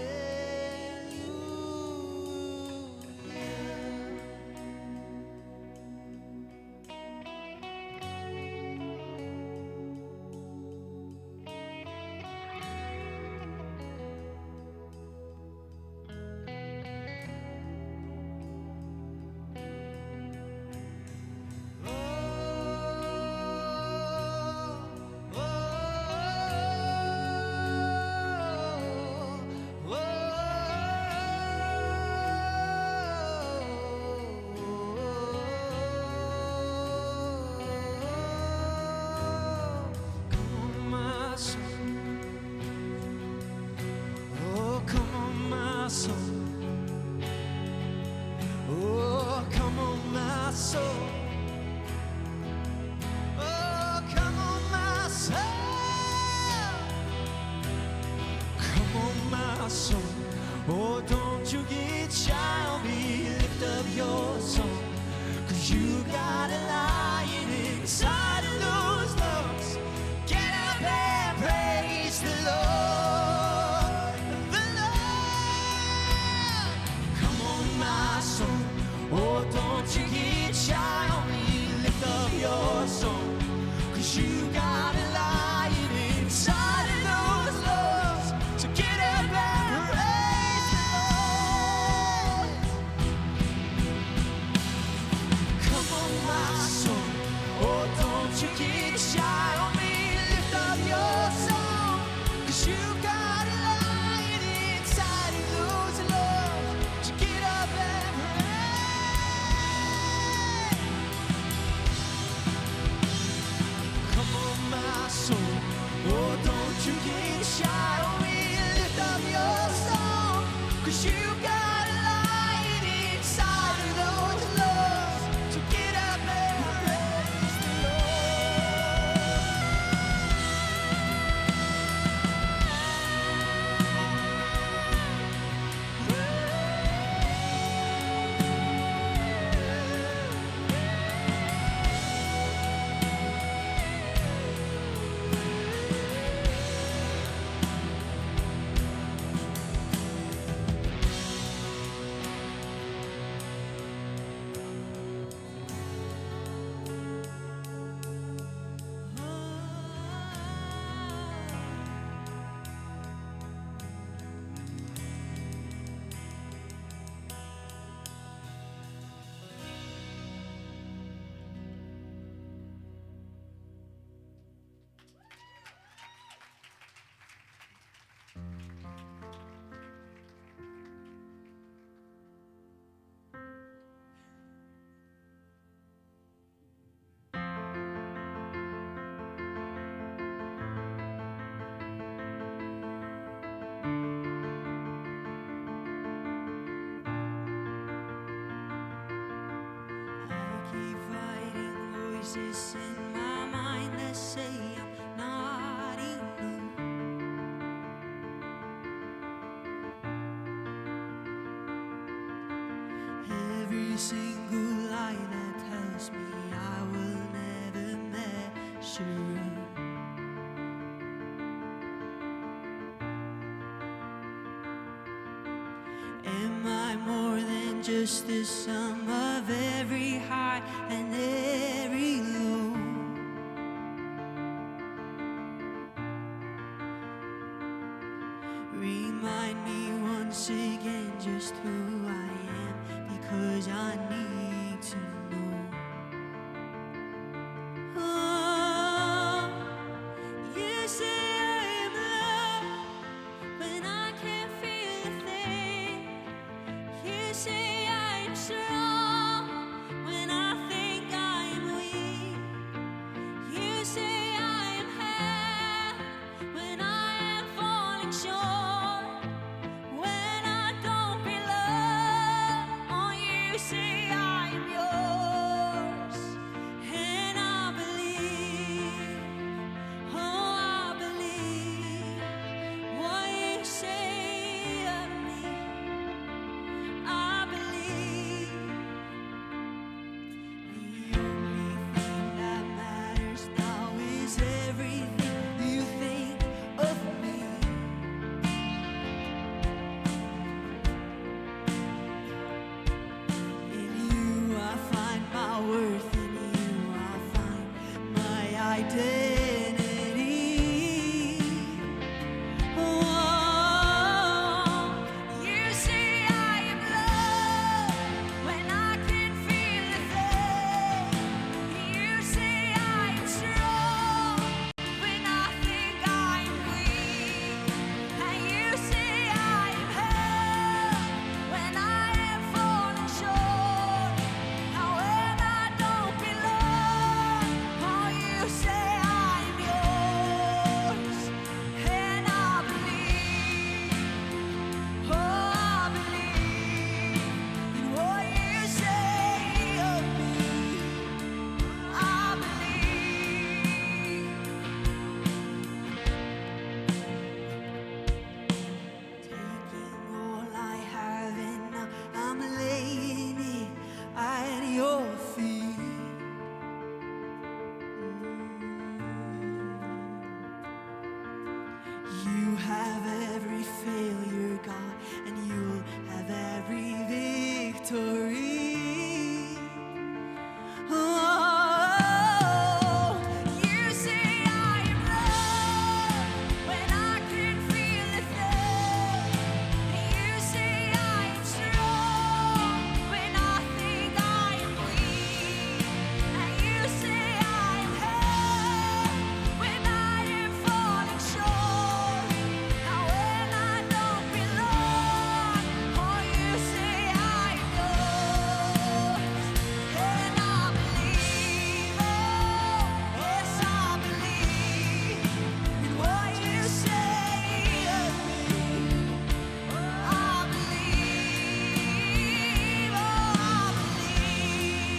Come on, my soul. Oh, come on, my soul. Oh, come on, my soul. Come on, my soul. Oh, don't you get shy on me. Lift up your song, 'cause you got a lion inside of those lungs. Get up and praise the Lord. The Lord. Come on, my soul. Oh, don't you get shy on me. Lift up your song, 'cause you got a lion inside of those lungs. So get up and praise the Lord. Come on, my soul. Oh, don't you get shy on me. Lift up your song, 'cause you got a lion inside of those lungs. So get up and praise. Come on, my soul. Oh, don't you get shy on me. Lift up your song, 'cause you got a lion inside of those lungs. So get up and praise the Lord. voices in my mind that say I'm not enough. Every single lie that tells me I will never measure up. Am I more than just the sum of every high and every low? Remind me once again just who I am, because I need to know. Oh, you say I am loved when I can't feel a thing. You say I am strong when I think I am weak. You say I am held when I am falling short, when I don't belong. Oh, you say I am yours, and I believe. Oh, I believe what you say of me. I believe the only thing that matters now is everything you think of me. In you I find my worth, in you I find my identity. Oh, you say I am loved when I can't feel a thing. You say I am strong when I think I'm weak. And you say I am held when I am falling short, and when I don't belong. Oh, you say I'm yours, and I believe. Oh, I believe in what you say of me. I believe. Taking all I have and now I'm laying it at your feet. You have every failure, God, and you'll have every victory. Oh, you say I am loved when I can't feel a thing. You say I am strong when I think I am weak. And you say I am held when I am falling short, and when I don't belong. Oh, you say I am yours, and I believe. Oh, yes, I believe in what you say of me. I believe. Oh, I believe.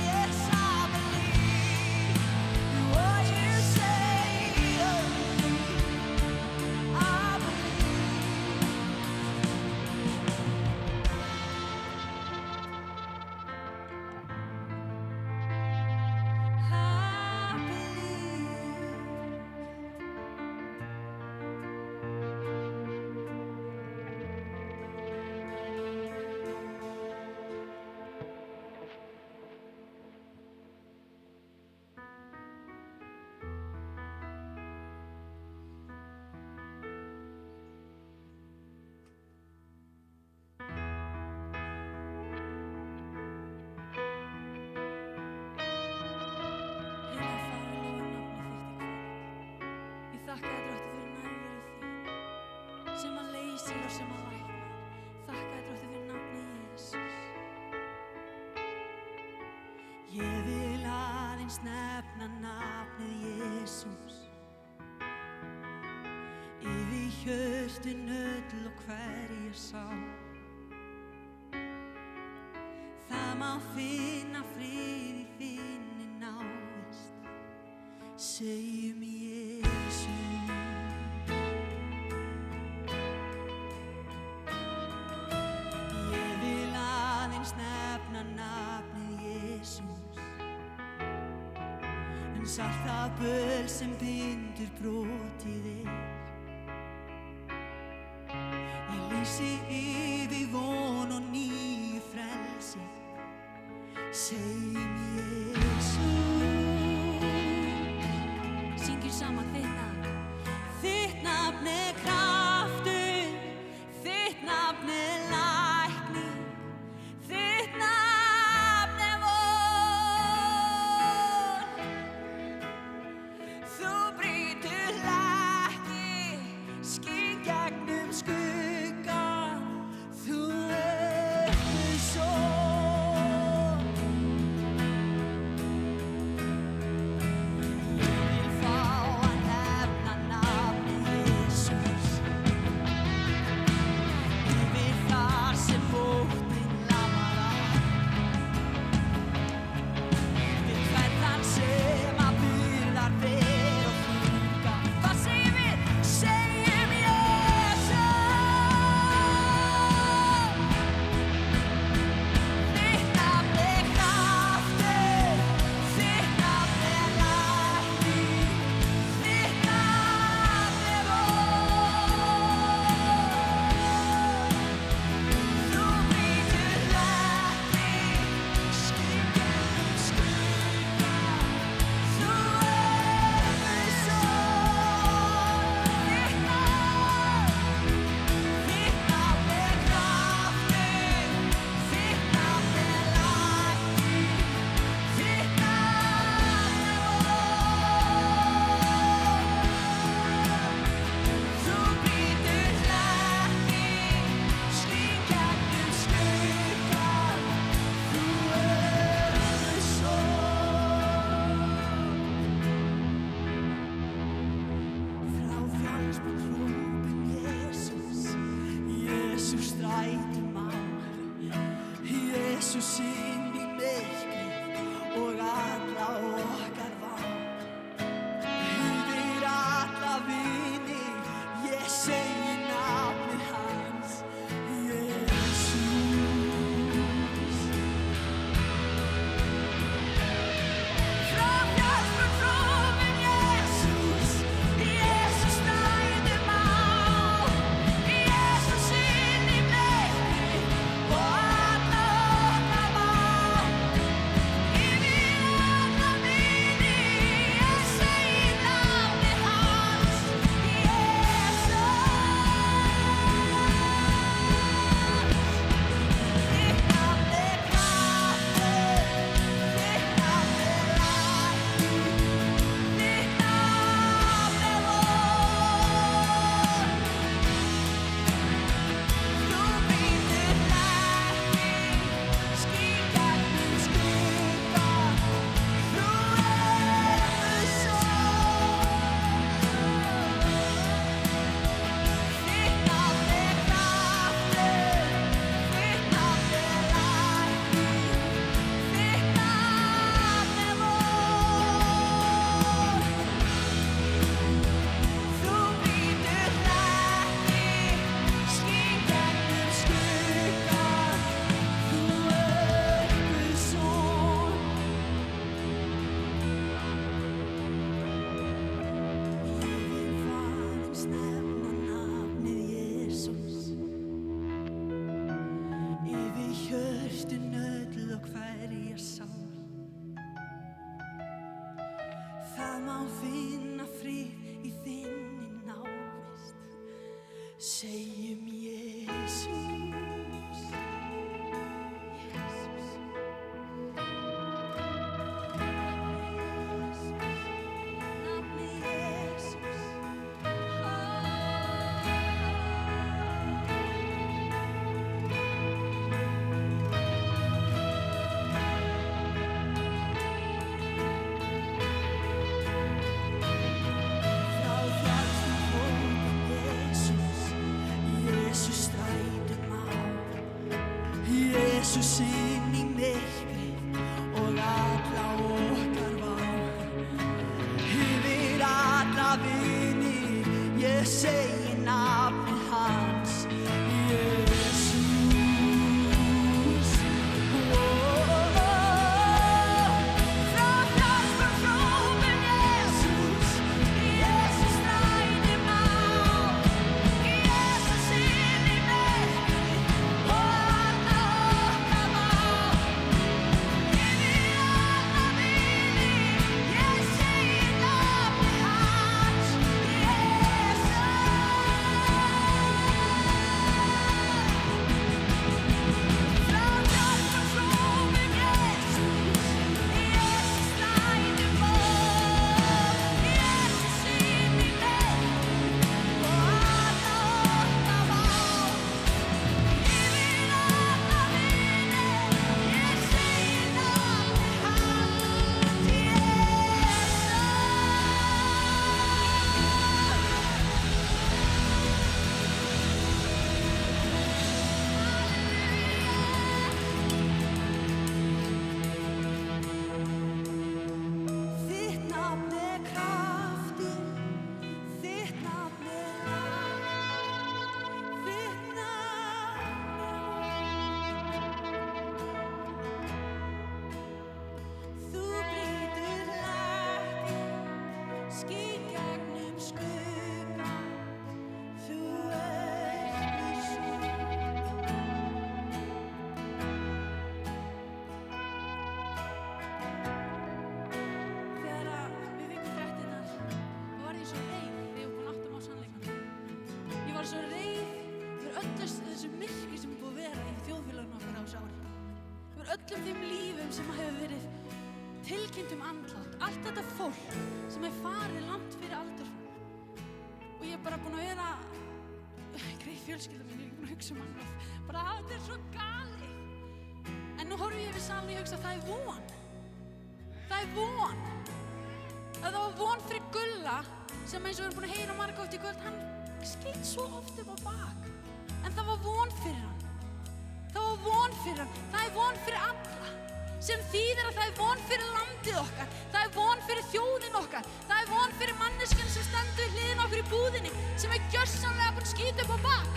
Yes, I believe in what you say of me. I Ég þakka þér Drottinn fyrir nærveru þín sem að leysir og sem að læknar. Þakka þér Drottinn fyrir nafni Jesús. Ég vil aðeins nefna nafnið Jesús yfir hjörtin öll og hverja sál. Það má finna frið í þinni segjum Jesús. Ég vil aðeins nefna nafnið Jesús, en salt það böl sem bindur brotið Ég lýsi yfir von og nýju frelsi, segjum Jesús. Syngjum saman þitt nafn. Þitt nafn kraftur, þitt nafn lækning, þitt nafn von. Þú brýtur lækni, skín gegnum skuggann, þú sól. Jesus inn í myrkrið og alla okkar vá. Yfir alla vini ég segi nafnið hans, Jesús. Frá fjallsbrún Jesús, Jesús stræðum á. Jesús inn í myrkrið og alla okkar vá. Yfir alla vini ég segi nafnið hans, Jesús. Þitt nafn kraftur, þitt nafn lækning, þitt nafn von. Þú brýtur lækning, skín gegnum skuggann, þú sól. Þitt nafn kraftur, þitt nafn lækning, þitt nafn von. Þú brýtur lækning, skín gegnum skuggann, þú Guðs son. Ég vil aðeins nefna nafnið Jesús, yfir hjörtun öll og hverja sál. Það má finna frið í þinni návist, segjum Jesús. Jesús. Nafnið Jesús. Frá fjallsbrún Jesús, Jesús stræðum á. Jesús inn í myrkrið og alla okkar vá. segi nafni hans, Jesús. Frá hrópum Jesús, Jesús stræði mál, Jesús inn í myrkrið og alla okkar mál. Yfir alla vini, ég segi nafni hans, Jesús. Frá hjálparhrópum Jesús, Jesús stræði mál, Jesús inn í myrkrið og alla okkar mál. Yfir alla vini, ég segi nafni hans, Þitt nafn er kraftur, þitt nafn er lag, þitt nafn Þú brýtur hlekki, skín gegnum skugga, þú ert Jesús. Þegar við fengum fréttirnar, þá var ég svo reið þegar ég var búin að átta mig á sannleikanum. Ég var svo reið fyrir öllu þessu myrkri sem er búið að vera í þjóðfélaginu okkar á þessu ári. Fyrir öllum þeim lífum sem hefur verið tilkynnt andlátt. Allt þetta fólk sem er farið langt fyrir aldur. Og ég er bara búin að vera greið fjölskylda mín, ég er búin að hugsa andlátt. Bara þetta er svo galið. En nú horfum ég yfir salinn og ég hugsa það er von. Það er von. Ef það var von fyrir Gulla, sem eins og við erum búin að heyra marga oft í kvöld, hann skeitt svo oft upp á bak. En það var von fyrir hann. Það var von fyrir hann. Það er von fyrir alla. Sem þýðir að það er von fyrir landið okkar. Það er von fyrir þjóðin okkar. Það er von fyrir manneskjan sem stendur við hliðina á okkur í búðinni, sem er gjörsamlega búin að skýta upp á bak.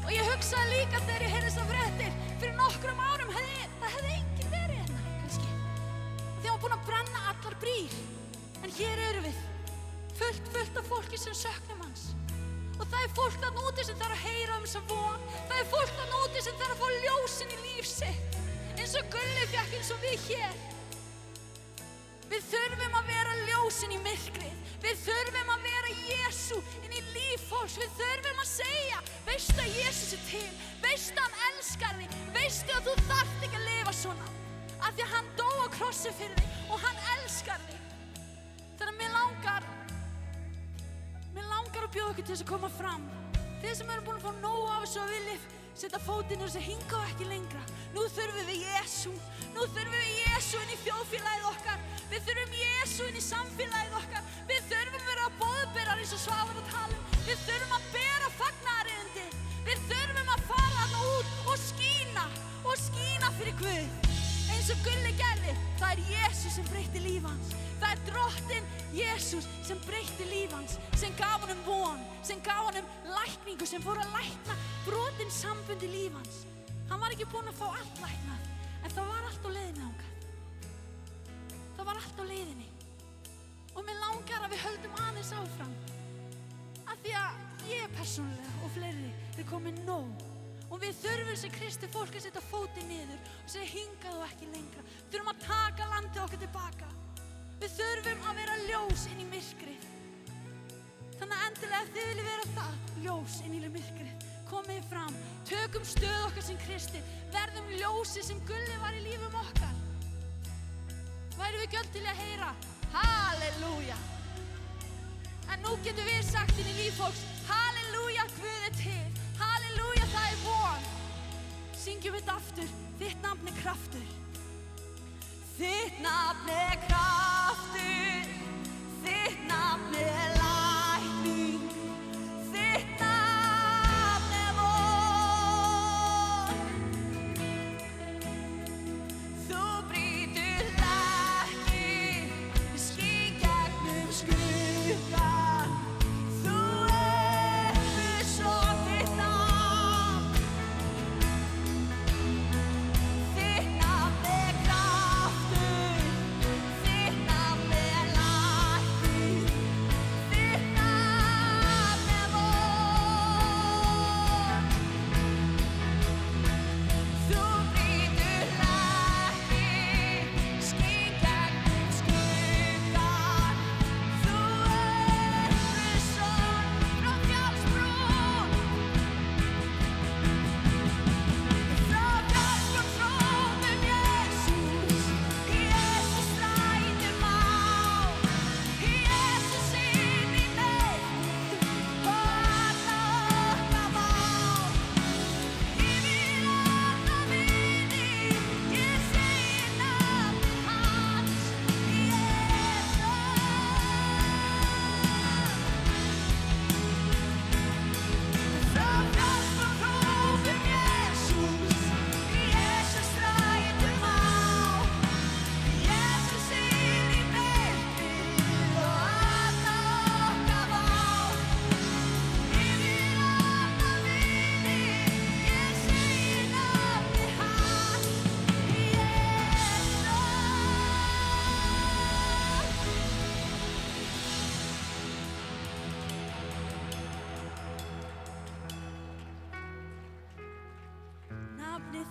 Og ég hugsaði líka þegar ég heyrði þessar fréttir, fyrir nokkrum árum það hefði enginn verið hérna, kannski. Því hann var búinn að brenna allar brýr. En hér eru við, fullt af fólki sem söknum hans. Og það er fólk þarna úti sem þarf að heyra þessa von. Það er fólk þarna úti sem þarf að fá ljósin í líf sitt. Eins og Gulli fékk eins og við hér. Við þurfum að vera ljósin í myrkrið. Við þurfum að vera Jesú inn í líf fólks. Við þurfum að segja, veistu að Jesús er til, veistu að hann elskar þig, veistu að þú þarft ekki að lifa svona. Af því að hann dó á krossi fyrir þig og hann elskar þig. Þannig að mér langar að bjóða ykkur til þess að koma fram. Þið sem eru búin að fá nóg af þessu og viljið setja fótinn og segja hingað og ekki lengra. Nú þurfum við Jesú. Nú þurfum við Jesú inn í þjóðfélagið okkar. Við þurfum Jesú inn í samfélagið okkar. Við þurfum að vera boðberar eins og Svavar að tala um. Við þurfum að bera fagnaðarerindi. Við þurfum að fara þarna út og skína fyrir Guð. Eins og Gulli gerði, það er Jesús sem breytti líf hans. Það er drottinn Jesús sem breytti líf hans, sem gaf honum von, sem gaf honum lækningu, sem fór að lækna brotin sambönd í líf hans. Hann var ekki búinn að fá allt læknað, en það var allt á leiðinni þangað. Það var allt á leiðinni. Og mér langar að við höldum aðeins áfram. Af því að ég persónulega og fleiri er komin nóg. Og við þurfum sem kristi fólk að setja fótinn niður og segja hingað og ekki lengra. Við þurfum að taka landið okkar tilbaka. Við þurfum að vera ljós inn í myrkrið. Þannig að endilega ef þið viljið vera það, ljós inn í myrkrið, komið fram, tökum stöð okkar sem kristi, verðum ljósi sem Gulli var í lífum okkar. Værum við ekki öll til að heyra, halleluja. En nú getum við sagt inn í líf fólks, halleluja, Guð er til, halleluja, það er von. Syngjum við aftur, þitt nafn er kraftur. Þitt nafn er kraftur, þitt nafn er lækning, þitt nafn er von. Þú brýtur hlekki, skín gegnum skugga, þú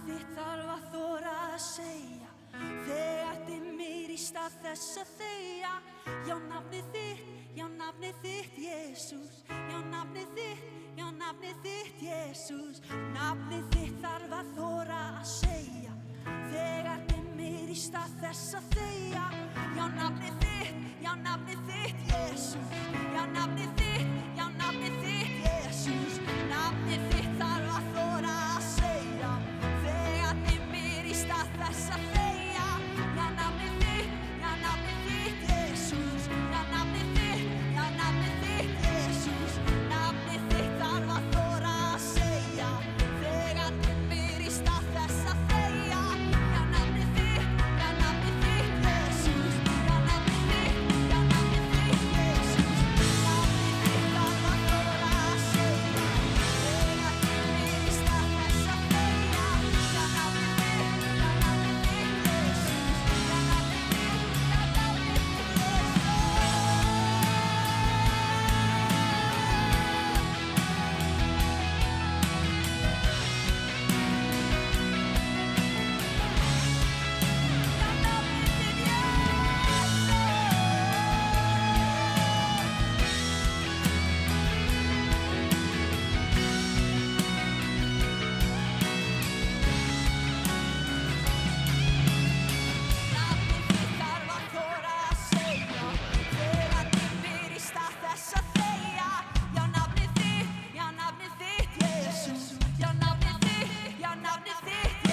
þitt þarf að þora að segja þegar dimmir í stað þess að þegja. Já, nafnið þitt, Jesús. Já, nafnið þitt, Jesús. Nafnið þitt þarf að þora að segja þegar dimmir í stað þess að þegja. Já, nafnið þitt, Jesús. Já, nafnið þitt, Jesús. Nafnið þitt þarf að þora að segja þegar dimmir í stað þess að þegja. Já, nafnið þitt, Jesús. Já, nafnið þitt, Jesús. Nafnið þitt þarf að þora að segja þegar dimmir í stað þess að þegja. Já, nafnið þitt, Jesús. Já, nafnið þitt, Jesús. Nafnið þitt þarf að þora að segja þegar dimmir í stað þess að þegja. Já, nafnið þitt, Jesús. Já, nafnið þitt,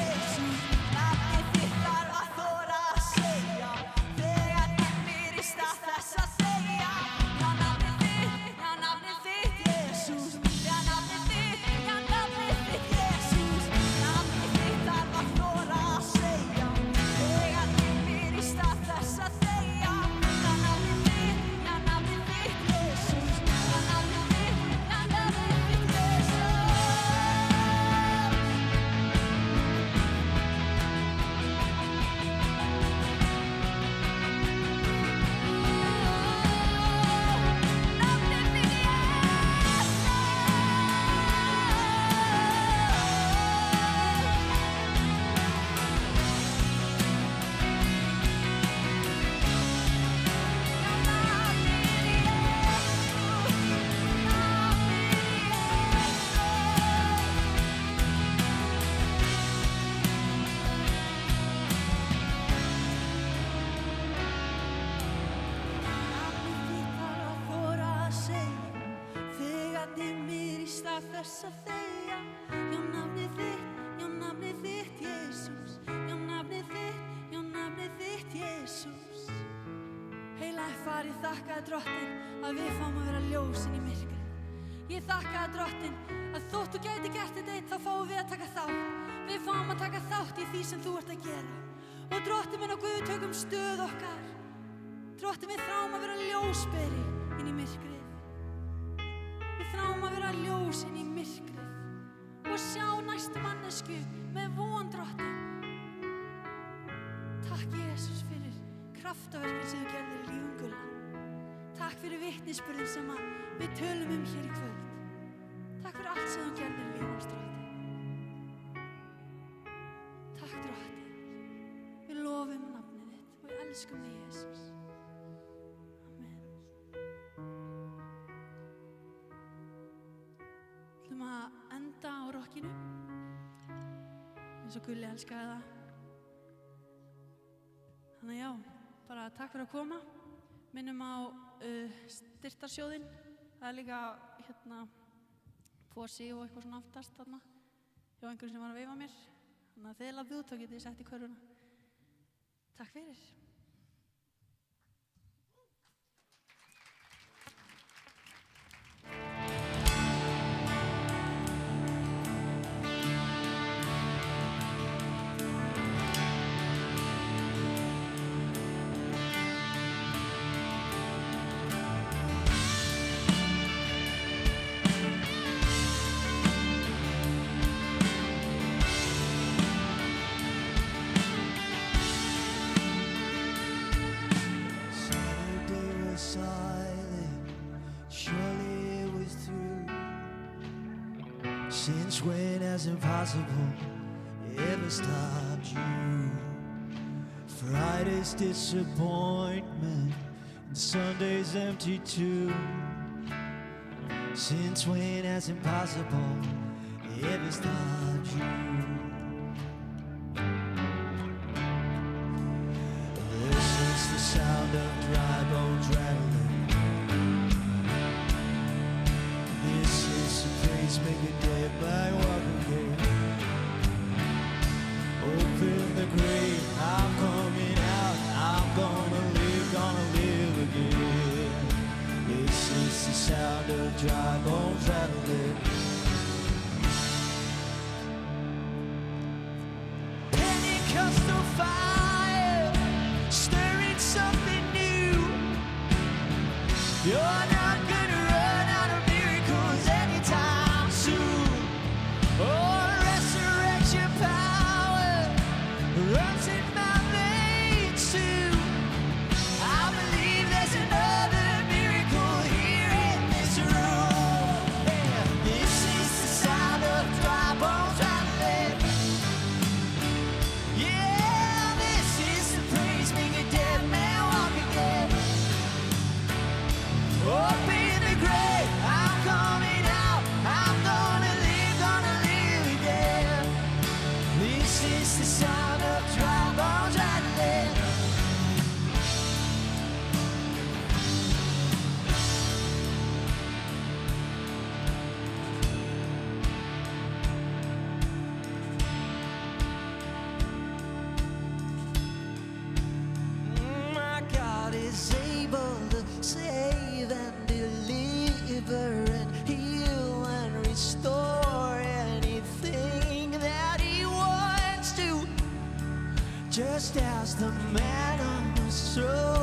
þess að þegja. Já, nafnið þitt, Jesús. Já, nafnið þitt, Jesús. Heilaði Faðir, ég þakkaði Drottinn að við fáum að vera ljósin í myrkrið. Ég þakkaði Drottinn að þótt þú gæti gert þetta einn, þá fáum við að taka þátt. Við fáum að taka þátt í því sem þú ert að gera. Og Drottinn minn og Guð, við tökum stöð okkar. Drottinn, við þráum að vera ljósberi inn í myrkrið. Við þráum að vera ljós inn í myrkrið og sjá næstu mannesku með von, Drottinn. Takk, Jesús, fyrir kraftaverkin sem þú gerðir í lífum Gulla. Takk fyrir vitnisburðin sem við tölum hér í kvöld. Takk fyrir allt sem þú gerðir í lífum hans, Drottinn. Takk, Drottinn. Við lofum nafnið þitt og við elskum þig, Jesús. Amen. Við ætlum að enda á rokkinu eins og Gulli elskaði það. Þannig já, bara takk fyrir að koma. Minnum á styrtarsjóðinn. Það er líka posi og eitthvað svona aftast þarna hjá einhverjum sem var að veifa mér. Þannig að þið lafðu út og getið sett í körfuna. Takk fyrir. Since when has impossible ever stopped you. Friday's disappointment and Sunday's empty too. Since when has impossible ever stopped you? This is the sound of dry bones rattling. This is the praise make a dead man walk again. Open the grave, I'm coming out. I'm gonna live again. This is the sound of dry bones rattling. Pentecostal fire, stirring something new. You're not gonna run out of miracles anytime soon. Oh, resurrection power runs in my veins too. I believe there's another miracle here in this room. Yeah, this is the sound of dry bones rattling. Yeah, this is the praise make a dead man walk again. Open the grave, I'm coming out. I'm gonna live again. This is the sound of dry bones rattling. My God is able to save and deliver and heal and restore anything that He wants to. Just as the man on the throne